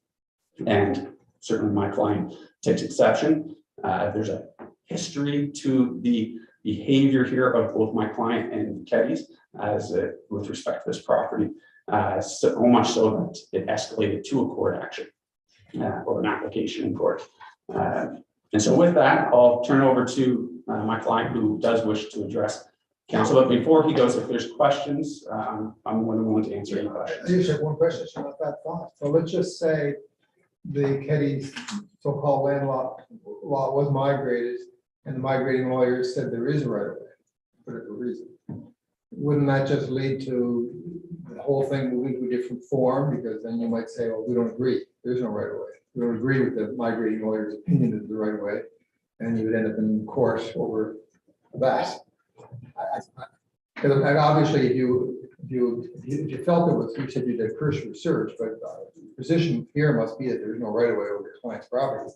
And certainly my client takes exception. There's a history to the behavior here of both my client and Kettys as with respect to this property. So much so that it escalated to a court action or an application in court. And so with that, I'll turn it over to my client who does wish to address council. But before he goes, if there's questions, I'm more than willing to answer any I questions. just have one question, it's not that thought. So let's just say the Keddy's so-called landlocked lot was migrated and the migrating lawyer said there is a right of way, for whatever reason. Wouldn't that just lead to the whole thing moving to a different form? Because then you might say, well, we don't agree. There's no right of way. We don't agree with the migrating lawyer's opinion of the right of way. And you would end up in court over that. Because obviously, if you felt it was, you said you did cursory research, but the position here must be that there's no right of way over your client's property.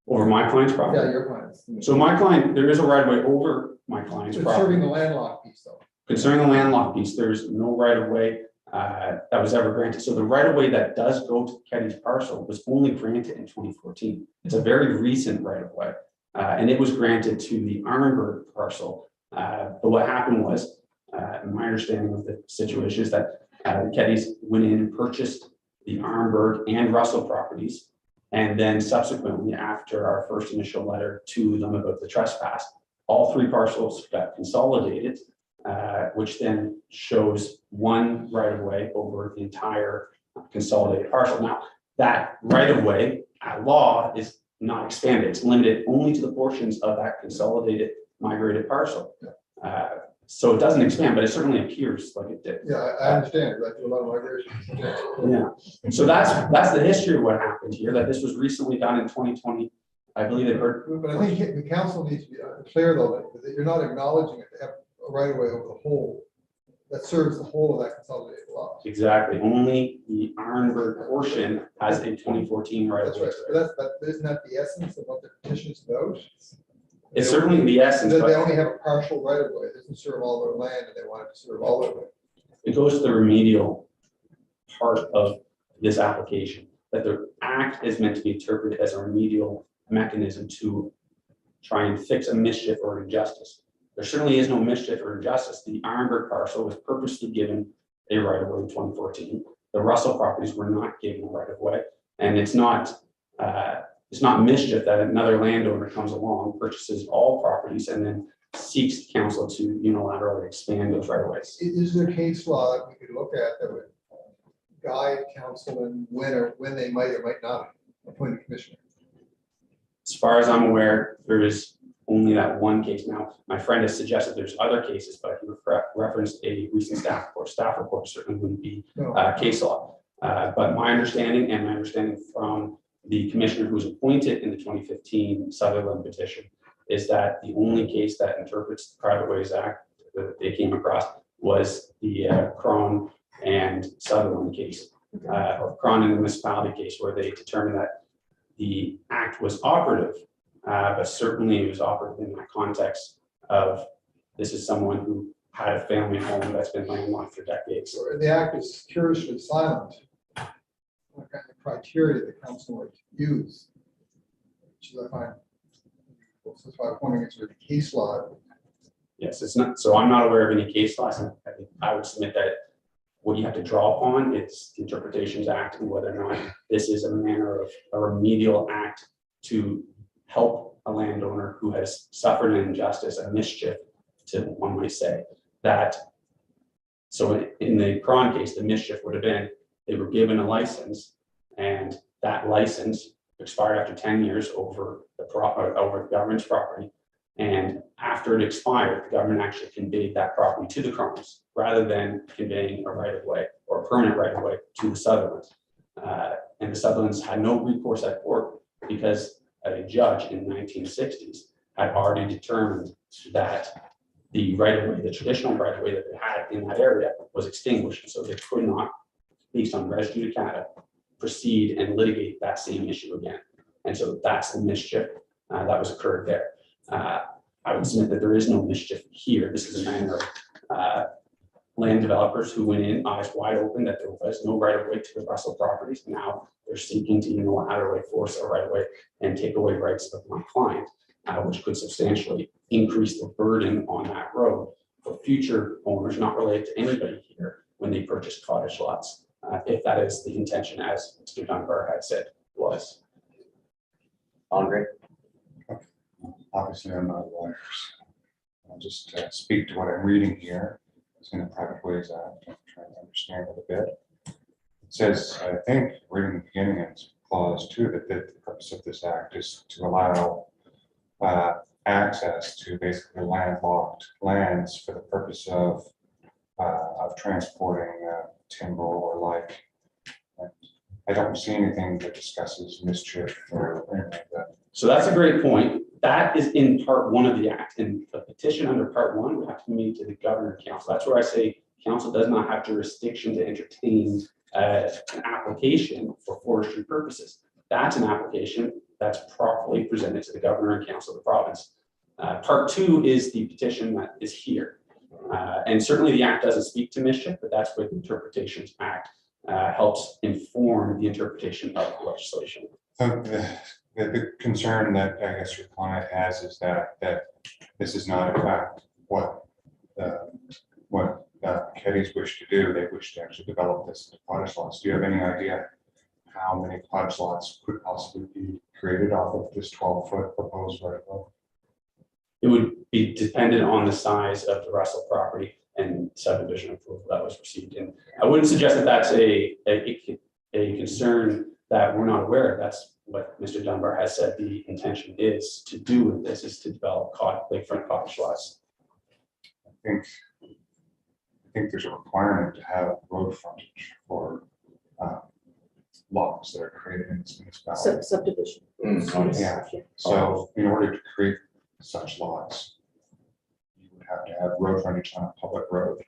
Over my client's property? Yeah, your client's. So my client, there is a right of way over my client's Serving property. the landlocked piece though. Concerning the landlocked piece, there's no right of way that was ever granted. So the right of way that does go to Keddy's parcel was only granted in 2014. It's a very recent right of way. And it was granted to the Arnberg parcel. But what happened was, my understanding of the situation is that the Kettys went in and purchased the Arnberg and Russell properties. And then subsequently, after our first initial letter to them about the trespass, all three parcels got consolidated, which then shows one right of way over the entire consolidated parcel. Now, that right of way at law is not expanded. It's limited only to the portions of that consolidated migrated parcel. So it doesn't expand, but it certainly appears like it did. Yeah, I understand, I do a lot of migration. Yeah. So that's the history of what happened here, that this was recently done in 2020. I believe it heard. But I think the council needs to be clear though, that you're not acknowledging it to have a right of way over the whole, that serves the whole of that consolidated lot. Exactly. Only the Arnberg portion has a 2014 right of That's way. right, but isn't that the essence of what the petition is about? It's certainly the essence, That they but only have a partial right of way, it doesn't serve all their land, and they want it to serve all of it. it goes to the remedial part of this application, that the act is meant to be interpreted as a remedial mechanism to try and fix a mischief or injustice. There certainly is no mischief or injustice. The Arnberg parcel was purposely given a right of way in 2014. The Russell properties were not given a right of way, and it's not mischief that another landowner comes along, purchases all properties, and then seeks council to unilaterally expand those right of ways. Is there case law that we could look at that would guide council in when they might or might not appoint a commissioner? As far as I'm aware, there is only that one case. Now, my friend has suggested there's other cases, but he referenced a recent staff report. Staff report certainly wouldn't be No. case law. But my understanding from the commissioner who was appointed in the 2015 Sutherland petition is that the only case that interprets the Private Ways Act that they came across was the Cron and Sutherland case, or Cron and the municipality case, where they determined that the act was operative, but certainly it was operative in that context of this is someone who had a family home that's been landlocked for decades. So the act is curiously silent. What kind of criteria the council would use, which is I find, that's why I'm wondering if there's a case law Yes, it's not, so I'm not aware of any case laws, and I think I would submit that what you have to draw upon is the Interpretations Act and whether or not this is a manner of a remedial act to help a landowner who has suffered an injustice, a mischief, to one might say, that. So in the Cron case, the mischief would have been, they were given a license, and that license expired after 10 years over the government's property. And after it expired, the government actually conveyed that property to the Crons rather than conveying a right of way or a permanent right of way to the Sutherlands. And the Sutherlands had no recourse at court because a judge in the 1960s had already determined that the right of way, the traditional right of way that they had in that area was extinguished. And so they could not, based on res judicata, proceed and litigate that same issue again. And so that's the mischief that was occurred there. I would submit that there is no mischief here. This is a matter of land developers who went in eyes wide open that there was no right of way to the Russell properties. Now they're seeking to unilaterally force a right of way and take away rights of my client, which could substantially increase the burden on that road for future owners not related to anybody here when they purchase cottage lots, if that is the intention, as Mr. Dunbar had said was. Andre? Obviously, I'm not a lawyer. I'll just speak to what I'm reading here. It's in the Private Ways Act. I'm trying to understand it a bit. It says, I think, right in the beginning, in clause 2, that the purpose of this act is to allow access to basically landlocked lands for the purpose of transporting timber or like. And I don't see anything that discusses mischief or anything like that. So that's a great point. That is in part 1 of the act, and a petition under part 1 would have to be made to the governor council. That's where I say council does not have jurisdiction to entertain an application for forestry purposes. That's an application that's properly presented to the governor and council of the province. Part 2 is the petition that is here. And certainly the act doesn't speak to mischief, but that's where the Interpretations Act helps inform the interpretation of the legislation. So the concern that I guess your client has is that this is not in fact what Keddies wish to do. They wish to actually develop this into cottage lots. Do you have any idea how many cottage lots could possibly be created off of this 12-foot proposed right of way? It would be dependent on the size of the Russell property and subdivision approval that was received. And I wouldn't suggest that that's a concern that we're not aware of. That's what Mr. Dunbar has said the intention is to do with this, is to develop lakefront cottage lots. I think there's a requirement to have road frontage for lots that are created in this municipality. Subdivision. Yeah, so in order to create such lots, you would have to have road frontage on a public road.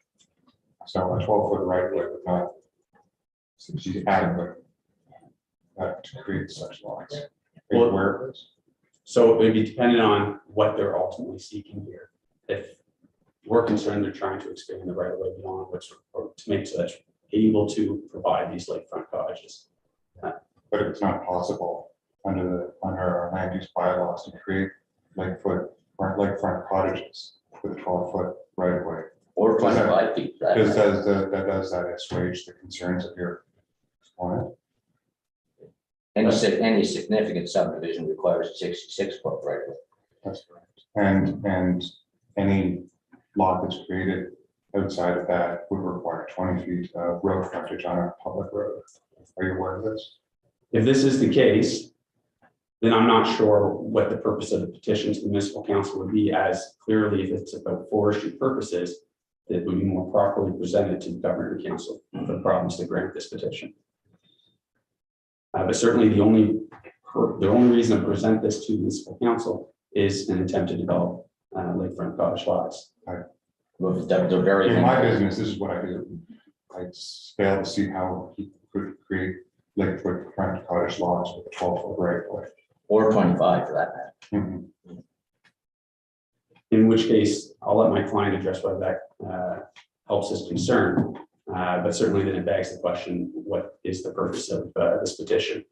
So a 12-foot right of way would not be adequate to create such lots. Are you aware of this? So it would be dependent on what they're ultimately seeking here. If we're concerned they're trying to expand the right of way beyond which, or to make such able to provide these lakefront cottages. But if it's not possible under our land use bylaws to create lakefront cottages with a 12-foot right of way. Or 25 feet. Does that assuage the concerns of your client? Any significant subdivision requires a 66-foot right of way. That's correct. And any lot that's created outside of that would require 20 feet of road frontage on a public road. Are you aware of this? If this is the case, then I'm not sure what the purpose of the petition to the municipal council would be, as clearly if it's about forestry purposes, it would be more properly presented to the governor and council for the province to grant this petition. But certainly the only reason to present this to the municipal council is an attempt to develop lakefront cottage lots. They're very. In my business, this is what I do. I fail to see how he could create lakefront cottage lots with a 12-foot right of way. Or 25 for that matter. Mhm. In which case, I'll let my client address whether that helps his concern. But certainly then it begs the question, what is the purpose of this petition?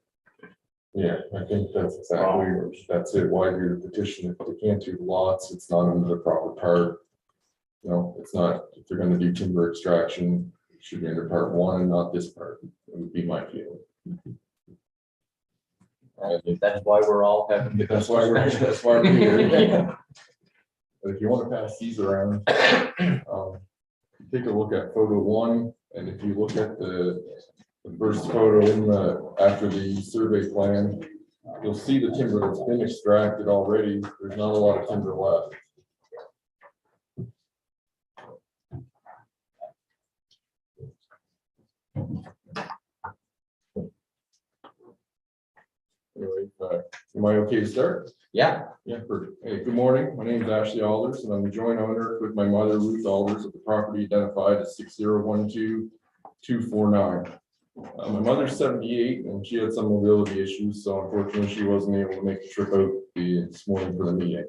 Yeah, I think that's exactly, that's it. Why do the petition? If they can't do lots, it's not under the proper part. You know, it's not, if they're gonna do timber extraction, it should be under part one and not this part, it would be my feeling. That's why we're all having. That's why we're here. But if you want to pass these around, take a look at photo one, and if you look at the first photo in the, after the survey plan, you'll see the timber that's been extracted already. There's not a lot of timber left. Anyway, am I okay to start? Yeah, Yeah, perfect. Hey, good morning. My name is Ashley Alders, and I'm the joint owner with my mother, Ruth Alders, of the property identified as 6012-249. My mother's 78, and she had some mobility issues, so unfortunately, she wasn't able to make the trip out this morning for the meeting.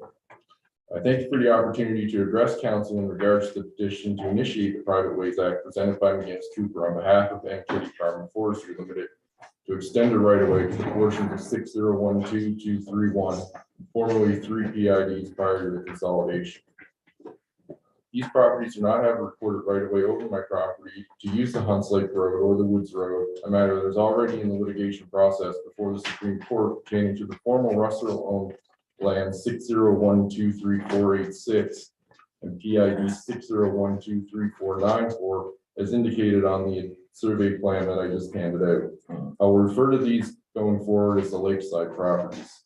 I thank you for the opportunity to address council in regards to the petition to initiate the Private Ways Act presented by McGinnis Cooper on behalf of Kitty Farm Forestry Limited to extend the right of way to the portions of 6012-231, formerly 3 PIDs prior to the consolidation. These properties do not have a recorded right of way over my property to use the Hunts Lake Road or the Woods Road, a matter that is already in the litigation process before the Supreme Court pertaining to the formal Russell-owned land 601234886 and PID 601234994, as indicated on the survey plan that I just handed out. I'll refer to these going forward as the lakeside properties.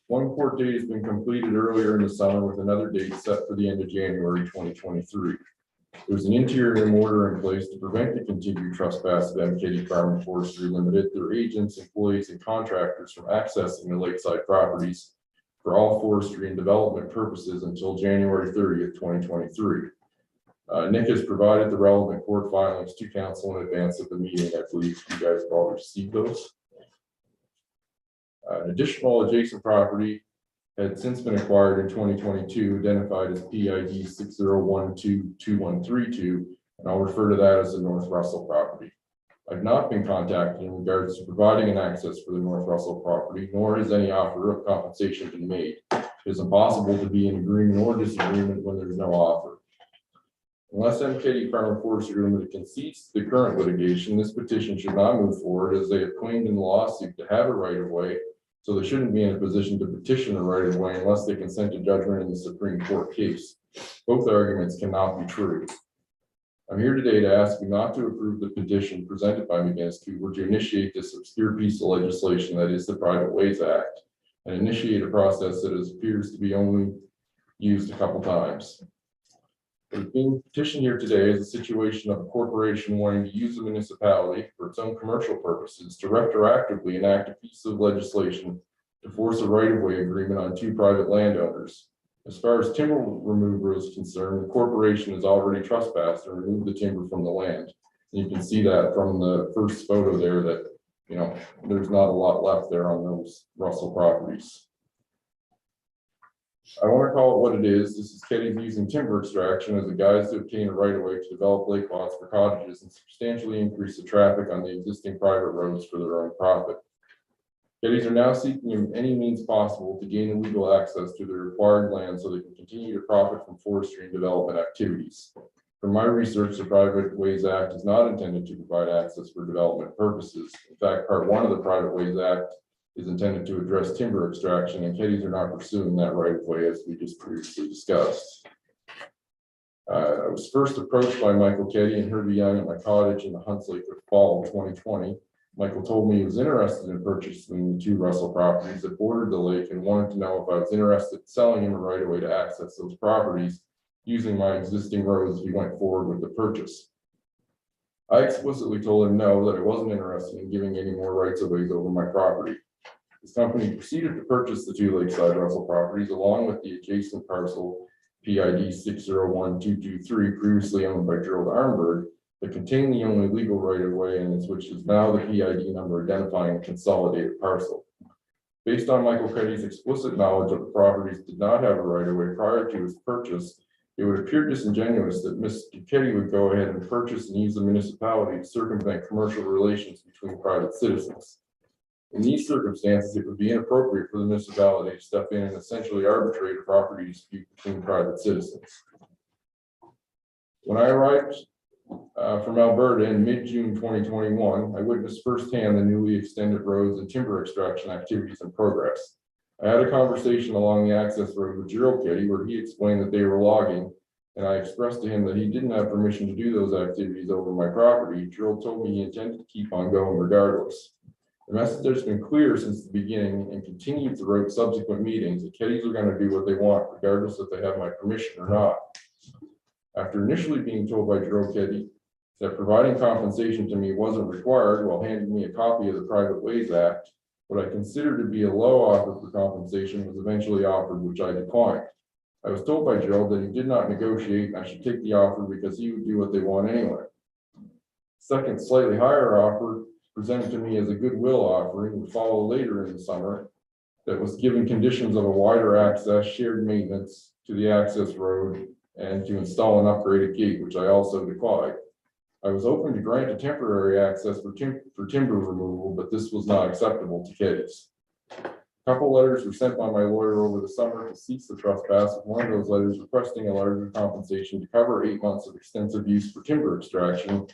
One court date has been completed earlier in the summer with another date set for the end of January 2023. There's an interim order in place to prevent the continued trespass of Kitty Farm Forestry Limited, their agents, employees, and contractors from accessing the lakeside properties for all forestry and development purposes until January 30th, 2023. Nick has provided the relevant court filings to council in advance of the meeting. I believe you guys have all received those. An additional adjacent property had since been acquired in 2022, identified as PID 601222132, and I'll refer to that as the North Russell property. I've not been contacted in regards to providing an access for the North Russell property, nor has any offer of compensation been made. It is impossible to be in agreement or disagreement when there's no offer. Unless Kitty Farm Forestry Limited concedes the current litigation, this petition should not move forward, as they have claimed in the lawsuit to have a right of way. So they shouldn't be in a position to petition a right of way unless they consent to judgment in the Supreme Court case. Both arguments cannot be true. I'm here today to ask you not to approve the petition presented by McGinnis Cooper to initiate this obscure piece of legislation that is the Private Ways Act, and initiate a process that appears to be only used a couple times. What's being petitioned here today is a situation of a corporation wanting to use a municipality for its own commercial purposes to retroactively enact a piece of legislation to force a right-of-way agreement on two private landowners. As far as timber removal is concerned, the corporation has already trespassed and removed the timber from the land. And you can see that from the first photo there that, you know, there's not a lot left there on those Russell properties. I want to call it what it is. This is Kitty's using timber extraction as a guise to obtain a right of way to develop lake lots for cottages and substantially increase the traffic on the existing private roads for their own profit. Kitty's are now seeking any means possible to gain illegal access to the required land so they can continue to profit from forestry and development activities. From my research, the Private Ways Act is not intended to provide access for development purposes. In fact, Part 1 of the Private Ways Act is intended to address timber extraction, and Kitty's are not pursuing that right of way, as we just previously discussed. I was first approached by Michael Ketty and Herbie Young at my cottage in the Hunts Lake in fall of 2020. Michael told me he was interested in purchasing the two Russell properties that bordered the lake and wanted to know if I was interested in selling him a right of way to access those properties using my existing roads if he went forward with the purchase. I explicitly told him no, that I wasn't interested in giving any more rights of ways over my property. This company proceeded to purchase the two lakeside Russell properties along with the adjacent parcel PID 601223, previously owned by Gerald Armberg, that contained the only legal right of way and which is now the PID number identifying a consolidated parcel. Based on Michael Ketty's explicit knowledge of the properties did not have a right of way prior to his purchase, it would appear disingenuous that Mr. Ketty would go ahead and purchase and use the municipality to circumvent commercial relations between private citizens. In these circumstances, it would be inappropriate for the municipality to step in and essentially arbitrate a property dispute between private citizens. When I arrived from Alberta in mid-June 2021, I witnessed firsthand the newly extended roads and timber extraction activities in progress. I had a conversation along the access road with Gerald Ketty where he explained that they were logging, and I expressed to him that he didn't have permission to do those activities over my property. Gerald told me he intended to keep on going regardless. The message has been clear since the beginning and continued throughout subsequent meetings that Kettys are going to do what they want, regardless if they have my permission or not. After initially being told by Gerald Ketty that providing compensation to me wasn't required while handing me a copy of the Private Ways Act, what I considered to be a low offer for compensation was eventually offered, which I declined. I was told by Gerald that he did not negotiate and I should take the offer because he would do what they want anyway. Second, slightly higher offer presented to me as a goodwill offering would follow later in the summer that was given conditions of a wider access, shared maintenance to the access road, and to install an upgraded gate, which I also declined. I was open to grant a temporary access for timber removal, but this was not acceptable to Kettys. A couple letters were sent by my lawyer over the summer to cease the trespass. One of those letters requesting a larger compensation to cover 8 months of extensive use for timber extraction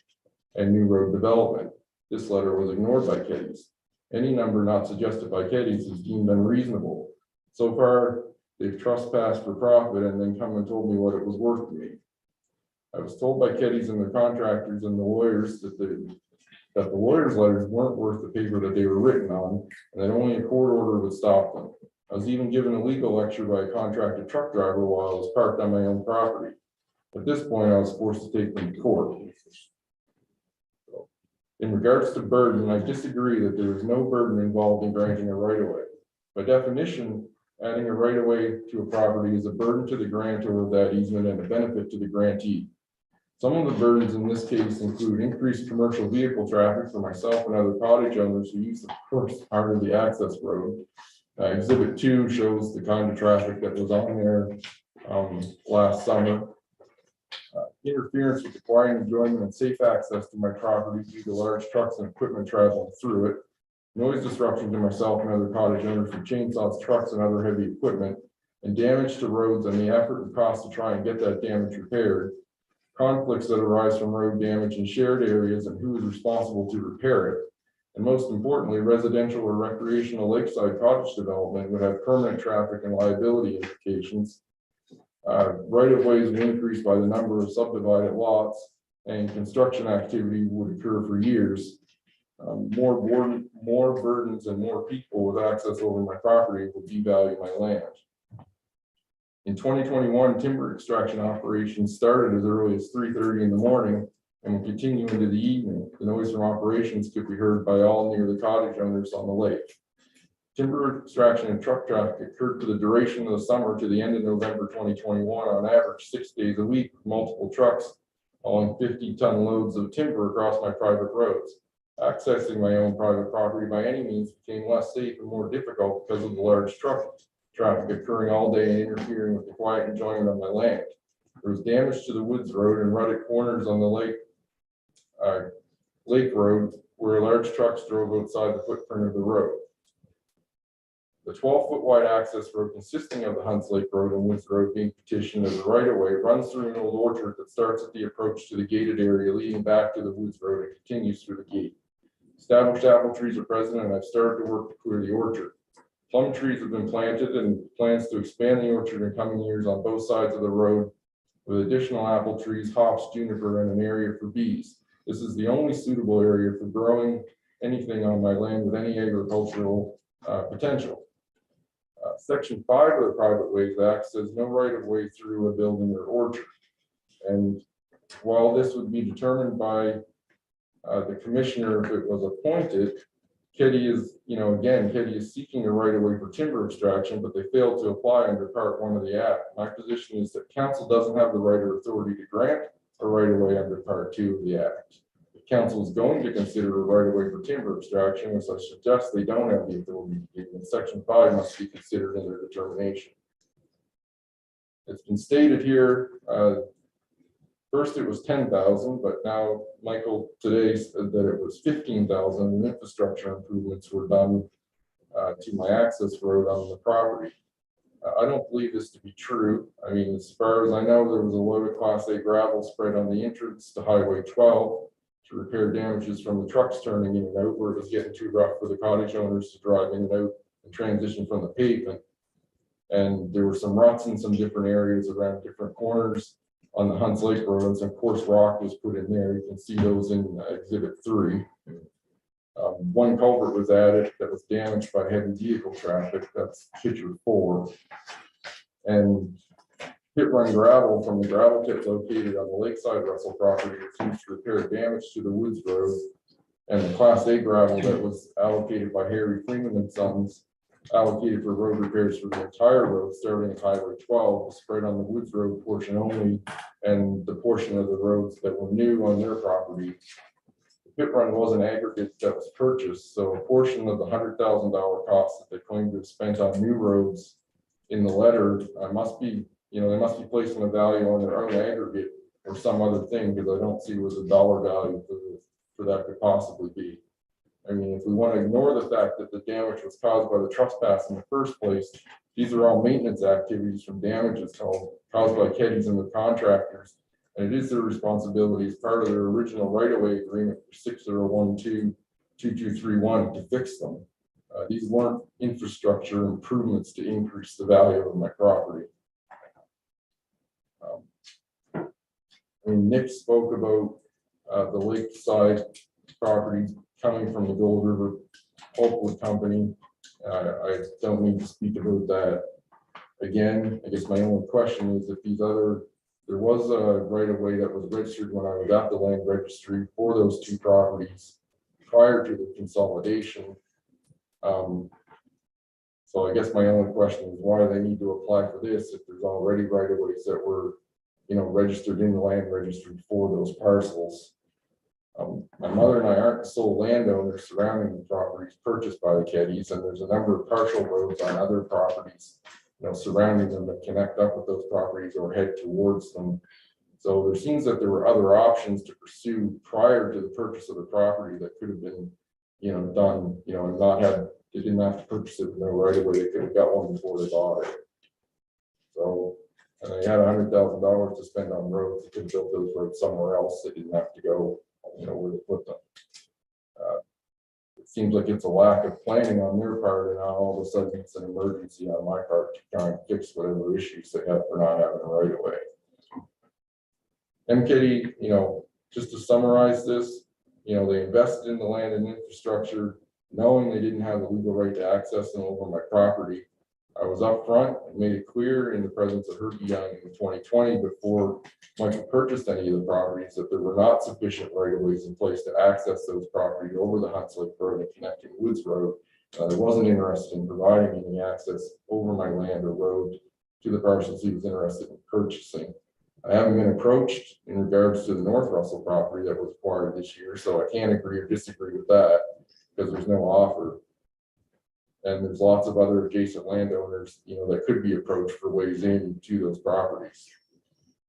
and new road development. This letter was ignored by Kettys. Any number not suggested by Kettys is deemed unreasonable. So far, they've trespassed for profit and then come and told me what it was worth to me. I was told by Kettys and their contractors and the lawyers that the lawyers' letters weren't worth the paper that they were written on, and that only a court order would stop them. I was even given a legal lecture by a contracted truck driver while I was parked on my own property. At this point, I was forced to take them to court. In regards to burden, I disagree that there is no burden involved in granting a right-of-way. By definition, adding a right-of-way to a property is a burden to the grantor of that easement and a benefit to the grantee. Some of the burdens in this case include increased commercial vehicle traffic for myself and other cottage owners who use the first part of the access road. Exhibit 2 shows the kind of traffic that was on there last summer. Interference with the quiet enjoyment and safe access to my property due to large trucks and equipment traveling through it. Noise disruption to myself and other cottage owners from chainsaws, trucks, and other heavy equipment, and damage to roads and the effort and cost to try and get that damage repaired. Conflicts that arise from road damage in shared areas and who is responsible to repair it. And most importantly, residential or recreational lakeside cottage development would have permanent traffic and liability implications. Right-of-ways will increase by the number of subdivided lots, and construction activity would occur for years. More burdens and more people with access over my property will devalue my land. In 2021, timber extraction operations started as early as 3:30 in the morning and will continue into the evening. The noise from operations could be heard by all near the cottage owners on the lake. Timber extraction and truck traffic occurred for the duration of the summer to the end of November 2021, on average 6 days a week, with multiple trucks hauling 50-ton loads of timber across my private roads. Accessing my own private property by any means became less safe and more difficult because of the large truck traffic occurring all day and interfering with the quiet enjoyment of my land. There was damage to the Woods Road and rutted corners on the Lake Road where large trucks drove outside the footprint of the road. The 12-foot wide access road consisting of the Hunts Lake Road and Woods Road being petitioned as a right-of-way runs through an old orchard that starts at the approach to the gated area leading back to the Woods Road and continues through the gate. Established apple trees are present and I've started to work to clear the orchard. Plum trees have been planted and plans to expand the orchard in coming years on both sides of the road with additional apple trees, hops, juniper, and an area for bees. This is the only suitable area for growing anything on my land with any agricultural potential. Section 5 of the Private Ways Act says no right of way through a building or orchard. And while this would be determined by the commissioner if it was appointed, Ketty is seeking a right of way for timber extraction, but they failed to apply under Part 1 of the Act. My position is that council doesn't have the right or authority to grant a right of way under Part 2 of the Act. Council is going to consider a right of way for timber extraction, as I suggest they don't have the authority to do, and Section 5 must be considered in their determination. It's been stated here, first it was 10,000, but now Michael today said that it was 15,000 and infrastructure improvements were done to my access road on the property. I don't believe this to be true. I mean, as far as I know, there was a load of Class A gravel spread on the entrance to Highway 12 to repair damages from the trucks turning in and out where it was getting too rough for the cottage owners to drive in and out and transition from the pavement. And there were some ruts in some different areas around different corners on the Hunts Lake roads, and coarse rock was put in there. You can see those in Exhibit 3. One culvert was added that was damaged by heavy vehicle traffic. That's picture 4. And pit run gravel from the gravel pit located on the Lakeside Russell property was used to repair damage to the Woods Road. And the Class A gravel that was allocated by Harry Freeman and Sons, allocated for road repairs for the entire road starting at Highway 12, was spread on the Woods Road portion only, and the portion of the roads that were new on their property. The pit run was an aggregate that was purchased, so a portion of the $100,000 cost that they claimed to have spent on new roads in the letter must be, they must be placing a value on their own aggregate or some other thing, because I don't see what the dollar value for that could possibly be. I mean, if we want to ignore the fact that the damage was caused by the trespass in the first place, these are all maintenance activities from damages caused by Keddies and the contractors. And it is their responsibility as part of their original right-of-way agreement for 6012-2231 to fix them. These weren't infrastructure improvements to increase the value of my property. Nick spoke about the lakeside properties coming from the Gold River Pulpwood Company. I don't need to speak about that again. I guess my only question is if there was a right of way that was registered when I was at the land registry for those 2 properties prior to the consolidation. So I guess my only question is why do they need to apply for this if there's already right of ways that were, registered in the land registry for those parcels. My mother and I aren't the sole landowners surrounding the properties purchased by the Keddies, and there's a number of partial roads on other properties, surrounding them that connect up with those properties or head towards them. So there seems that there were other options to pursue prior to the purchase of the property that could have been, done, and they didn't have to purchase it with no right of way. They could have got one before they bought it. So, and they had $100,000 to spend on roads. They could have built those roads somewhere else. They didn't have to go, where they put them. It seems like it's a lack of planning on their part, and now all of a sudden it's an emergency on my part to try and fix whatever issues they have for not having a right of way. MKD, just to summarize this, they invested in the land and infrastructure knowing they didn't have the legal right to access them over my property. I was upfront and made it clear in the presence of Herbie Young in 2020 before Michael purchased any of the properties that there were not sufficient right-of-ways in place to access those properties over the Hunts Lake Road and connecting Woods Road. I wasn't interested in providing any access over my land or road to the parcels he was interested in purchasing. I haven't been approached in regards to the North Russell property that was acquired this year, so I can't agree or disagree with that because there's no offer. And there's lots of other adjacent landowners, that could be approached for ways in to those properties.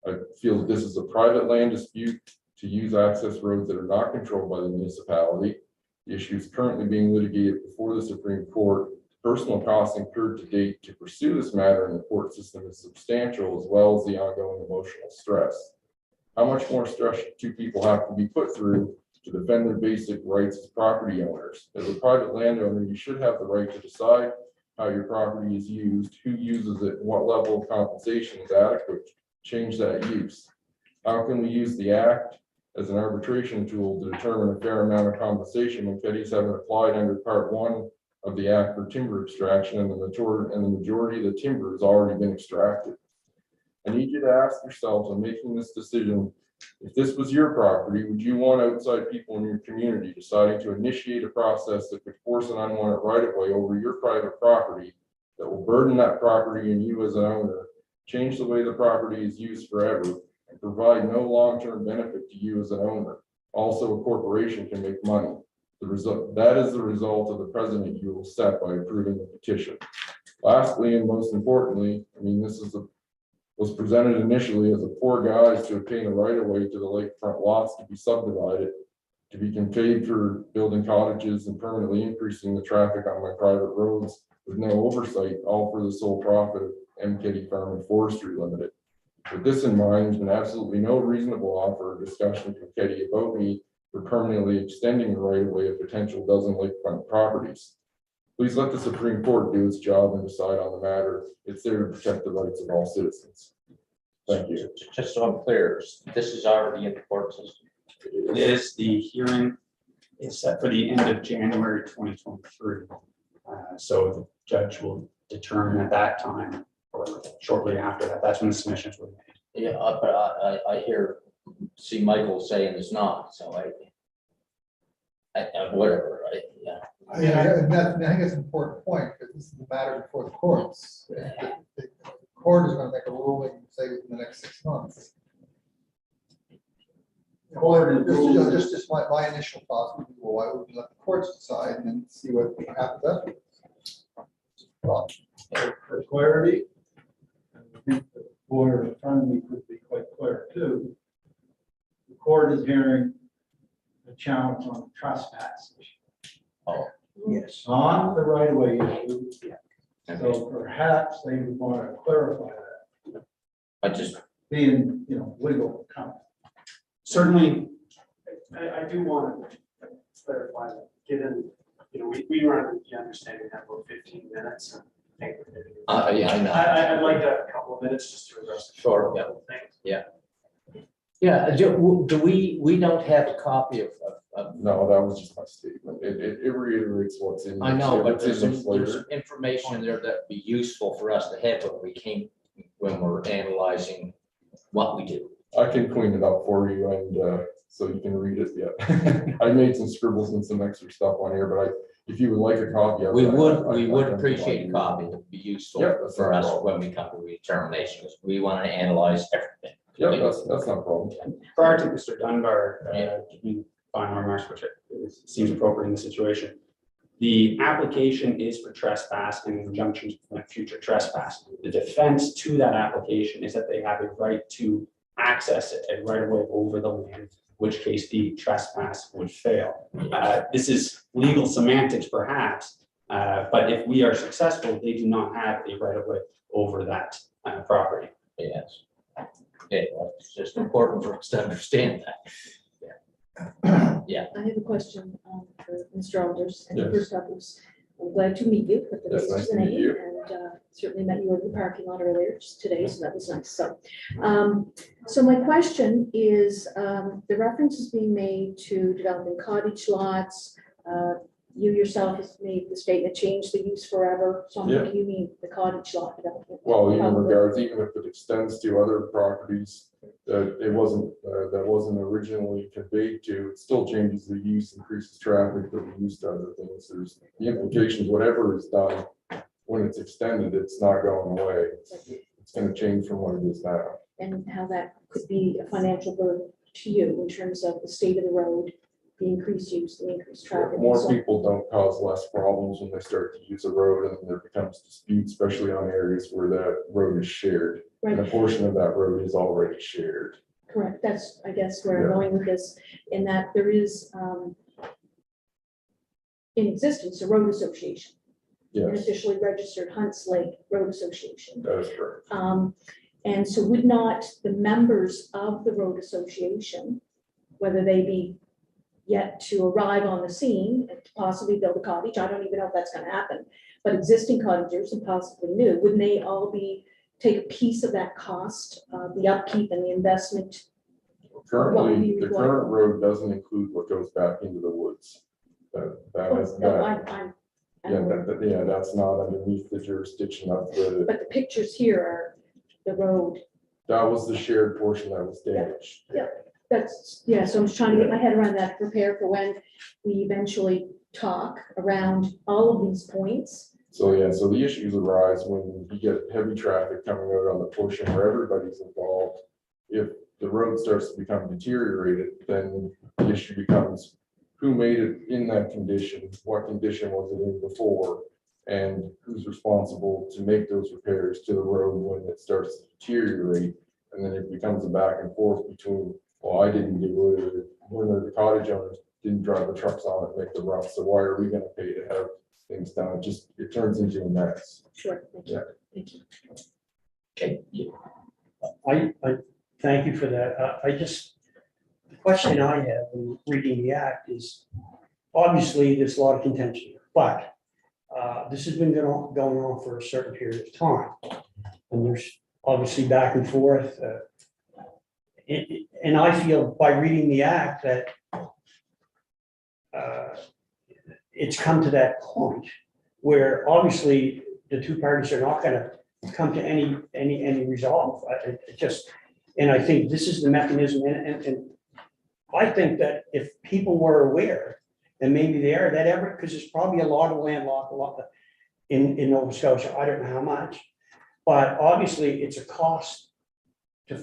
I feel that this is a private land dispute to use access roads that are not controlled by the municipality. The issue is currently being litigated before the Supreme Court. Personal costs incurred to date to pursue this matter in the court system is substantial, as well as the ongoing emotional stress. How much more stress should 2 people have to be put through to defend their basic rights as property owners? As a private landowner, you should have the right to decide how your property is used, who uses it, and what level of compensation is adequate to change that use. How can we use the act as an arbitration tool to determine a fair amount of compensation when Keddies haven't applied under Part 1 of the Act for timber extraction, and the majority of the timber has already been extracted? I need you to ask yourselves when making this decision, if this was your property, would you want outside people in your community deciding to initiate a process that could force an unwanted right-of-way over your private property that will burden that property and you as an owner, change the way the property is used forever, and provide no long-term benefit to you as an owner? Also, a corporation can make money. That is the result of the precedent you will set by approving the petition. Lastly, and most importantly, this was presented initially as a poor guise to obtain a right-of-way to the lakefront lots to be subdivided, to be conveyed for building cottages and permanently increasing the traffic on my private roads with no oversight, all for the sole profit of Kitty Farm and Forestry Limited. With this in mind, there's been absolutely no reasonable offer or discussion from Kitty about me for permanently extending the right of way of potential dozen lakefront properties. Please let the Supreme Court do its job and decide on the matter. It's there to protect the rights of all citizens. Thank you. Just so I'm clear, this is already in the court system. It is, the hearing is set for the end of January 2023. So the judge will determine at that time, or shortly after that, that's when the submissions were made. Yeah, but I see Michael saying it's not, so whatever, yeah. And that, I think it's an important point, because this is a matter before the courts. The court is gonna make a ruling, say, within the next 6 months. Just my initial thoughts would be, well, why would we let the courts decide and then see what happens afterwards? For clarity, I think the lawyer in front of me could be quite clear too. The court is hearing a challenge on trespass. Oh. Yes. On the right of way issue. So perhaps they would want to clarify that, I just, being, legal comment. Certainly, I do want to clarify, that, given, we run the understanding that about 15 minutes. And I think we're gonna do- yeah, I know. I'd like a couple of minutes just to address. Sure, yeah. Things. Yeah, do we don't have a copy of, No, that was just my statement. It reiterates what's in. I know, but what's there's in the some flavor. information in there that'd be useful for us to have when we're analyzing what we do. I can clean it up for you and so you can read it, yeah. I made some scribbles and some extra stuff on here, but if you would like a copy of it. We I would can appreciate a provide copy. It'd be useful Yep, that's for no us problem. when we come to determination, because we want to analyze everything. you. Yeah, that's not a problem. prior to Mr. Dunbar giving final remarks, which seems appropriate in the situation, the application is for trespass and in conjunction with future trespass. The defense to that application is that they have a right to access it, a right of way over the land, which case the trespass would fail. This is legal semantics perhaps, but if we are successful, they do not have a right of way over that property. Yes. Okay, well, it's just important for us to understand that. Yeah. I have a question for Mr. Alders. And Yes. first up is, I'm glad to meet you, but Yes, this nice is to the meet name, you. and certainly met you in the parking lot earlier just today, so that was nice. So my question is, the reference is being made to developing cottage lots. You yourself has made the statement, change the use forever. So I'm Yeah. thinking you mean the cottage lot development. Well, even Probably. regards, even if it extends to other properties that that wasn't originally conveyed to, it still changes the use, increases traffic, that we use to other things. There's the implications, whatever is done, when it's extended, it's not going away. It's gonna change from what it is now. And how that could be a financial burden to you in terms of the state of the road, the increased use, the increased traffic. and More so on. people don't cause less problems when they start to use a road and there becomes disputes, especially on areas where that road is shared. And a Right, portion of that road is already shared. correct. That's, I guess, where I'm Yeah. going with this, in that there is in existence a road association, an Yes, officially registered Hunts Lake Road Association. that is correct. And so would not the members of the road association, whether they be yet to arrive on the scene and to possibly build a cottage, I don't even know if that's gonna happen, but existing cottagers and possibly new, wouldn't they all take a piece of that cost, the upkeep and the investment? Currently, the required? current road doesn't include what goes back into the woods. That has, No, that, yeah, that's not underneath the jurisdiction of the, but the pictures here are the road. that was the shared portion that was damaged. Yeah. That's, yeah, so I'm just trying to get my head around that, prepare for when we eventually talk around all of these points. So, yeah, so the issues arise when you get heavy traffic coming out on the portion where everybody's involved. If the road starts to become deteriorated, then the issue becomes who made it in that condition? What condition was it in before? And who's responsible to make those repairs to the road when it starts to deteriorate? And then it becomes a back and forth between, well, I didn't do it, when the cottage owners didn't drive the trucks on it, and make the rough, so why are we gonna pay to have things done? It turns into a mess. Sure, thank you, Yeah. thank you. Okay, you- I thank you for that. The question I have in reading the act is, obviously, there's a lot of contention here, but this has been going on for a certain period of time. And there's obviously back and forth. And I feel by reading the act that it's come to that point where obviously the two parties are not gonna come to any resolve. And I think this is the mechanism, and I think that if people were aware, and maybe they are, because there's probably a lot of landlocked, in Nova Scotia, I don't know how much, but obviously it's a cost to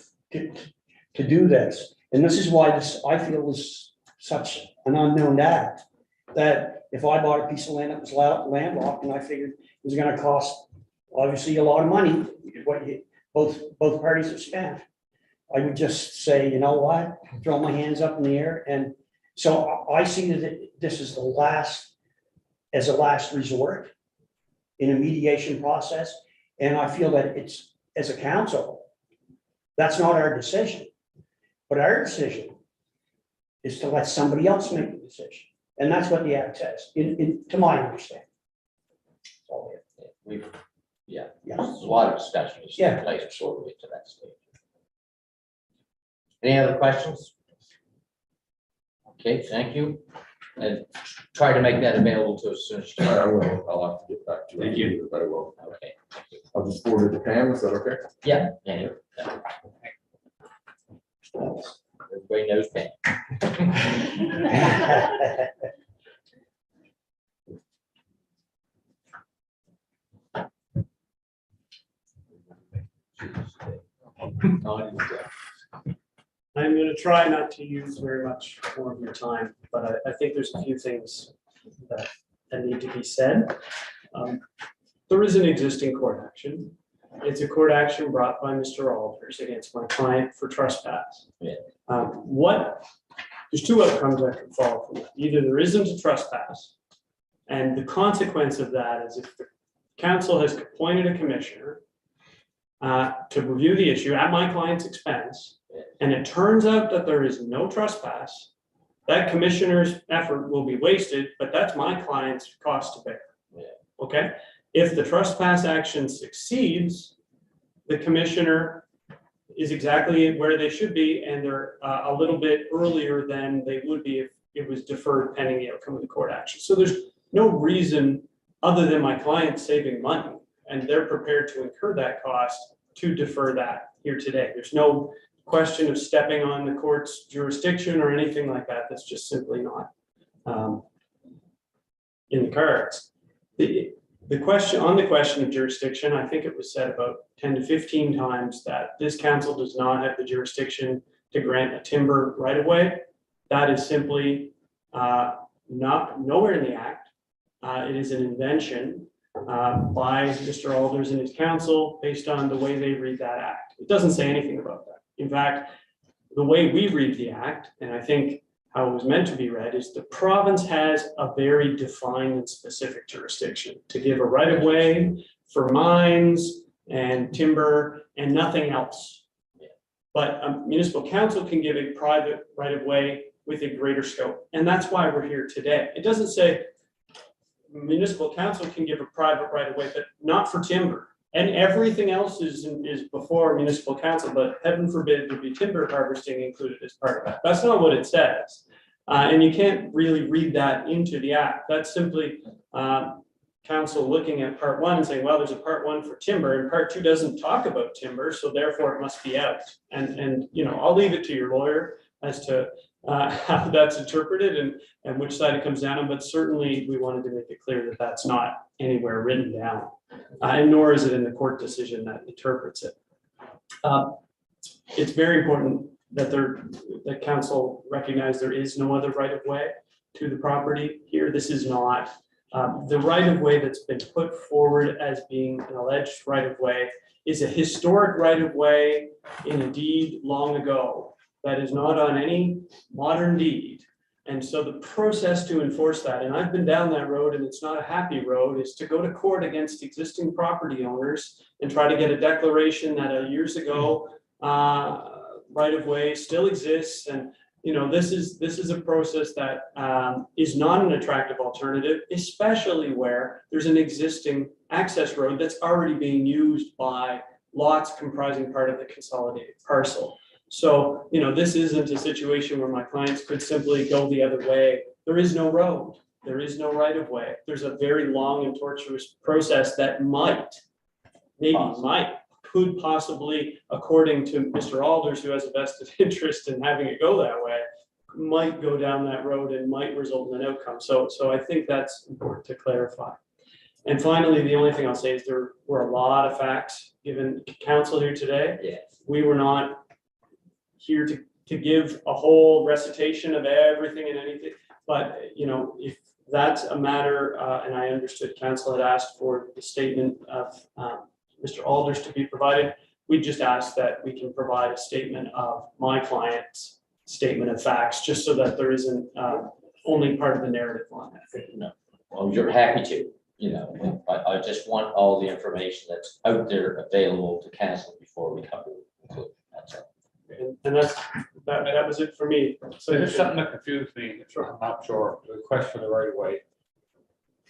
do this. And this is why I feel is such an unknown act, that if I bought a piece of land that was landlocked and I figured it was gonna cost obviously a lot of money, both parties have spent, I would just say, you know what, throw my hands up in the air. And so I see that this is as a last resort in a mediation process. And I feel that it's, as a council, that's not our decision. But our decision is to let somebody else make the decision. And that's what the act says, to my understanding. So, we've, yeah, yeah. there's a lot of discussion is Yeah. taking place before we get to that stage. Any other questions? Okay, thank you. And try to make that available to us as soon as you I can. will, I'll have to get back to you. Thank you. But I will. Okay. I'll just forward it to Pam, is that okay? Yeah. Everybody knows that. I'm going to try not to use very much more of your time, but I think there's a few things that need to be said. There is an existing court action. It's a court action brought by Mr. Alders against my client for trespass. Yeah. There's two outcomes that can follow from that. Either there isn't a trespass, and the consequence of that is if the council has appointed a commissioner to review the issue at my client's expense, and it turns out that there is no trespass, that commissioner's effort will be wasted, but that's my client's cost to bear. Yeah. Okay? If the trespass action succeeds, the commissioner is exactly where they should be, and they're a little bit earlier than they would be if it was deferred pending the outcome of the court action. So there's no reason other than my client saving money, and they're prepared to incur that cost to defer that here today. There's no question of stepping on the court's jurisdiction or anything like that. That's just simply not in the cards. The question of jurisdiction, I think it was said about 10 to 15 times that this council does not have the jurisdiction to grant a timber right of way. That is simply nowhere in the act. It is an invention by Mr. Alders and his council based on the way they read that act. It doesn't say anything about that. In fact, the way we read the act, and I think how it was meant to be read, is the province has a very defined and specific jurisdiction to give a right of way for mines and timber and nothing else. But a municipal council can give a private right of way with a greater scope. And that's why we're here today. It doesn't say municipal council can give a private right of way, but not for timber. And everything else is before municipal council, but heaven forbid there be timber harvesting included as part of that. That's not what it says. And you can't really read that into the act. That's simply council looking at part one and saying, well, there's a part one for timber and part two doesn't talk about timber, so therefore it must be out. And you know, I'll leave it to your lawyer as to how that's interpreted and which side it comes down on, but certainly we wanted to make it clear that that's not anywhere written down. And nor is it in the court decision that interprets it. It's very important that that council recognize there is no other right of way to the property here. This is not the right of way that's been put forward as being an alleged right of way is a historic right of way in a deed long ago that is not on any modern deed. And so the process to enforce that, and I've been down that road and it's not a happy road, is to go to court against existing property owners and try to get a declaration that years ago, right of way still exists. And, you know, this is a process that is not an attractive alternative, especially where there's an existing access road that's already being used by lots comprising part of the consolidated parcel. So, you know, this isn't a situation where my clients could simply go the other way. There is no road. There is no right of way. There's a very long and torturous process that could possibly, according to Mr. Alders, who has a vested interest in having it go that way, might go down that road and might result in an outcome. So I think that's important to clarify. And finally, the only thing I'll say is there were a lot of facts given council here today. Yeah. We were not here to give a whole recitation of everything and anything, but, you know, if that's a matter, and I understood council had asked for the statement of Mr. Alders to be provided, we just ask that we can provide a statement of my client's statement of facts, just so that there isn't only part of the narrative on that. No, well, you're happy to, you know, I just want all the information that's out there available to council before we come to a conclusion. That's all. And that was it for me. So there's something that confused me, I'm not sure, the request for the right of way.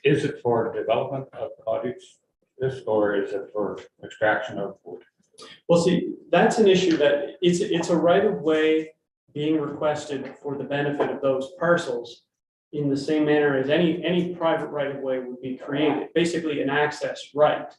Is it for development of cottage, or is it for extraction of wood? Well, see, that's an issue that it's a right of way being requested for the benefit of those parcels in the same manner as any private right of way would be created, basically an access right.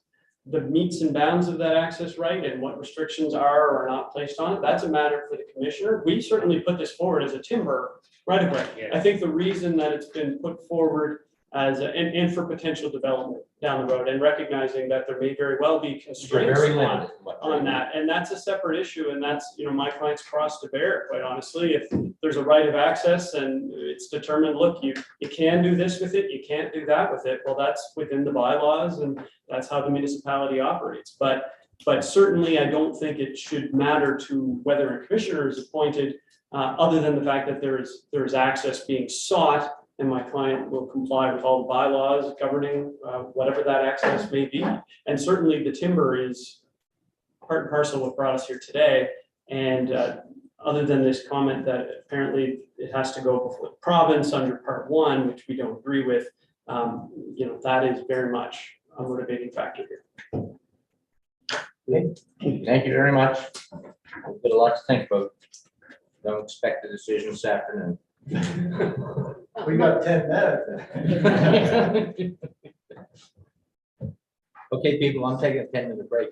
The metes and bounds of that access right and what restrictions are or are not placed on it, that's a matter for the commissioner. We certainly put this forward as a timber right of way. Yeah. I think the reason that it's been put forward as and for potential development down the road, and recognizing that there may very well be constraints Very on limited. on that, and that's a separate issue, and that's, you know, my client's cross to bear, quite honestly. If there's a right of access and it's determined, look, you can do this with it, you can't do that with it, well, that's within the bylaws and that's how the municipality operates. But certainly I don't think it should matter to whether a commissioner is appointed, other than the fact that there is access being sought, and my client will comply with all the bylaws governing whatever that access may be. And certainly the timber is part and parcel of what brought us here today. And other than this comment that apparently it has to go before the province under part 1, which we don't agree with, you know, that is very much a motivating factor here. Okay. Thank you very much. We've got a lot to think about. Don't expect a decision this afternoon. We got 10 minutes. Okay, people, I'm taking a 10-minute break.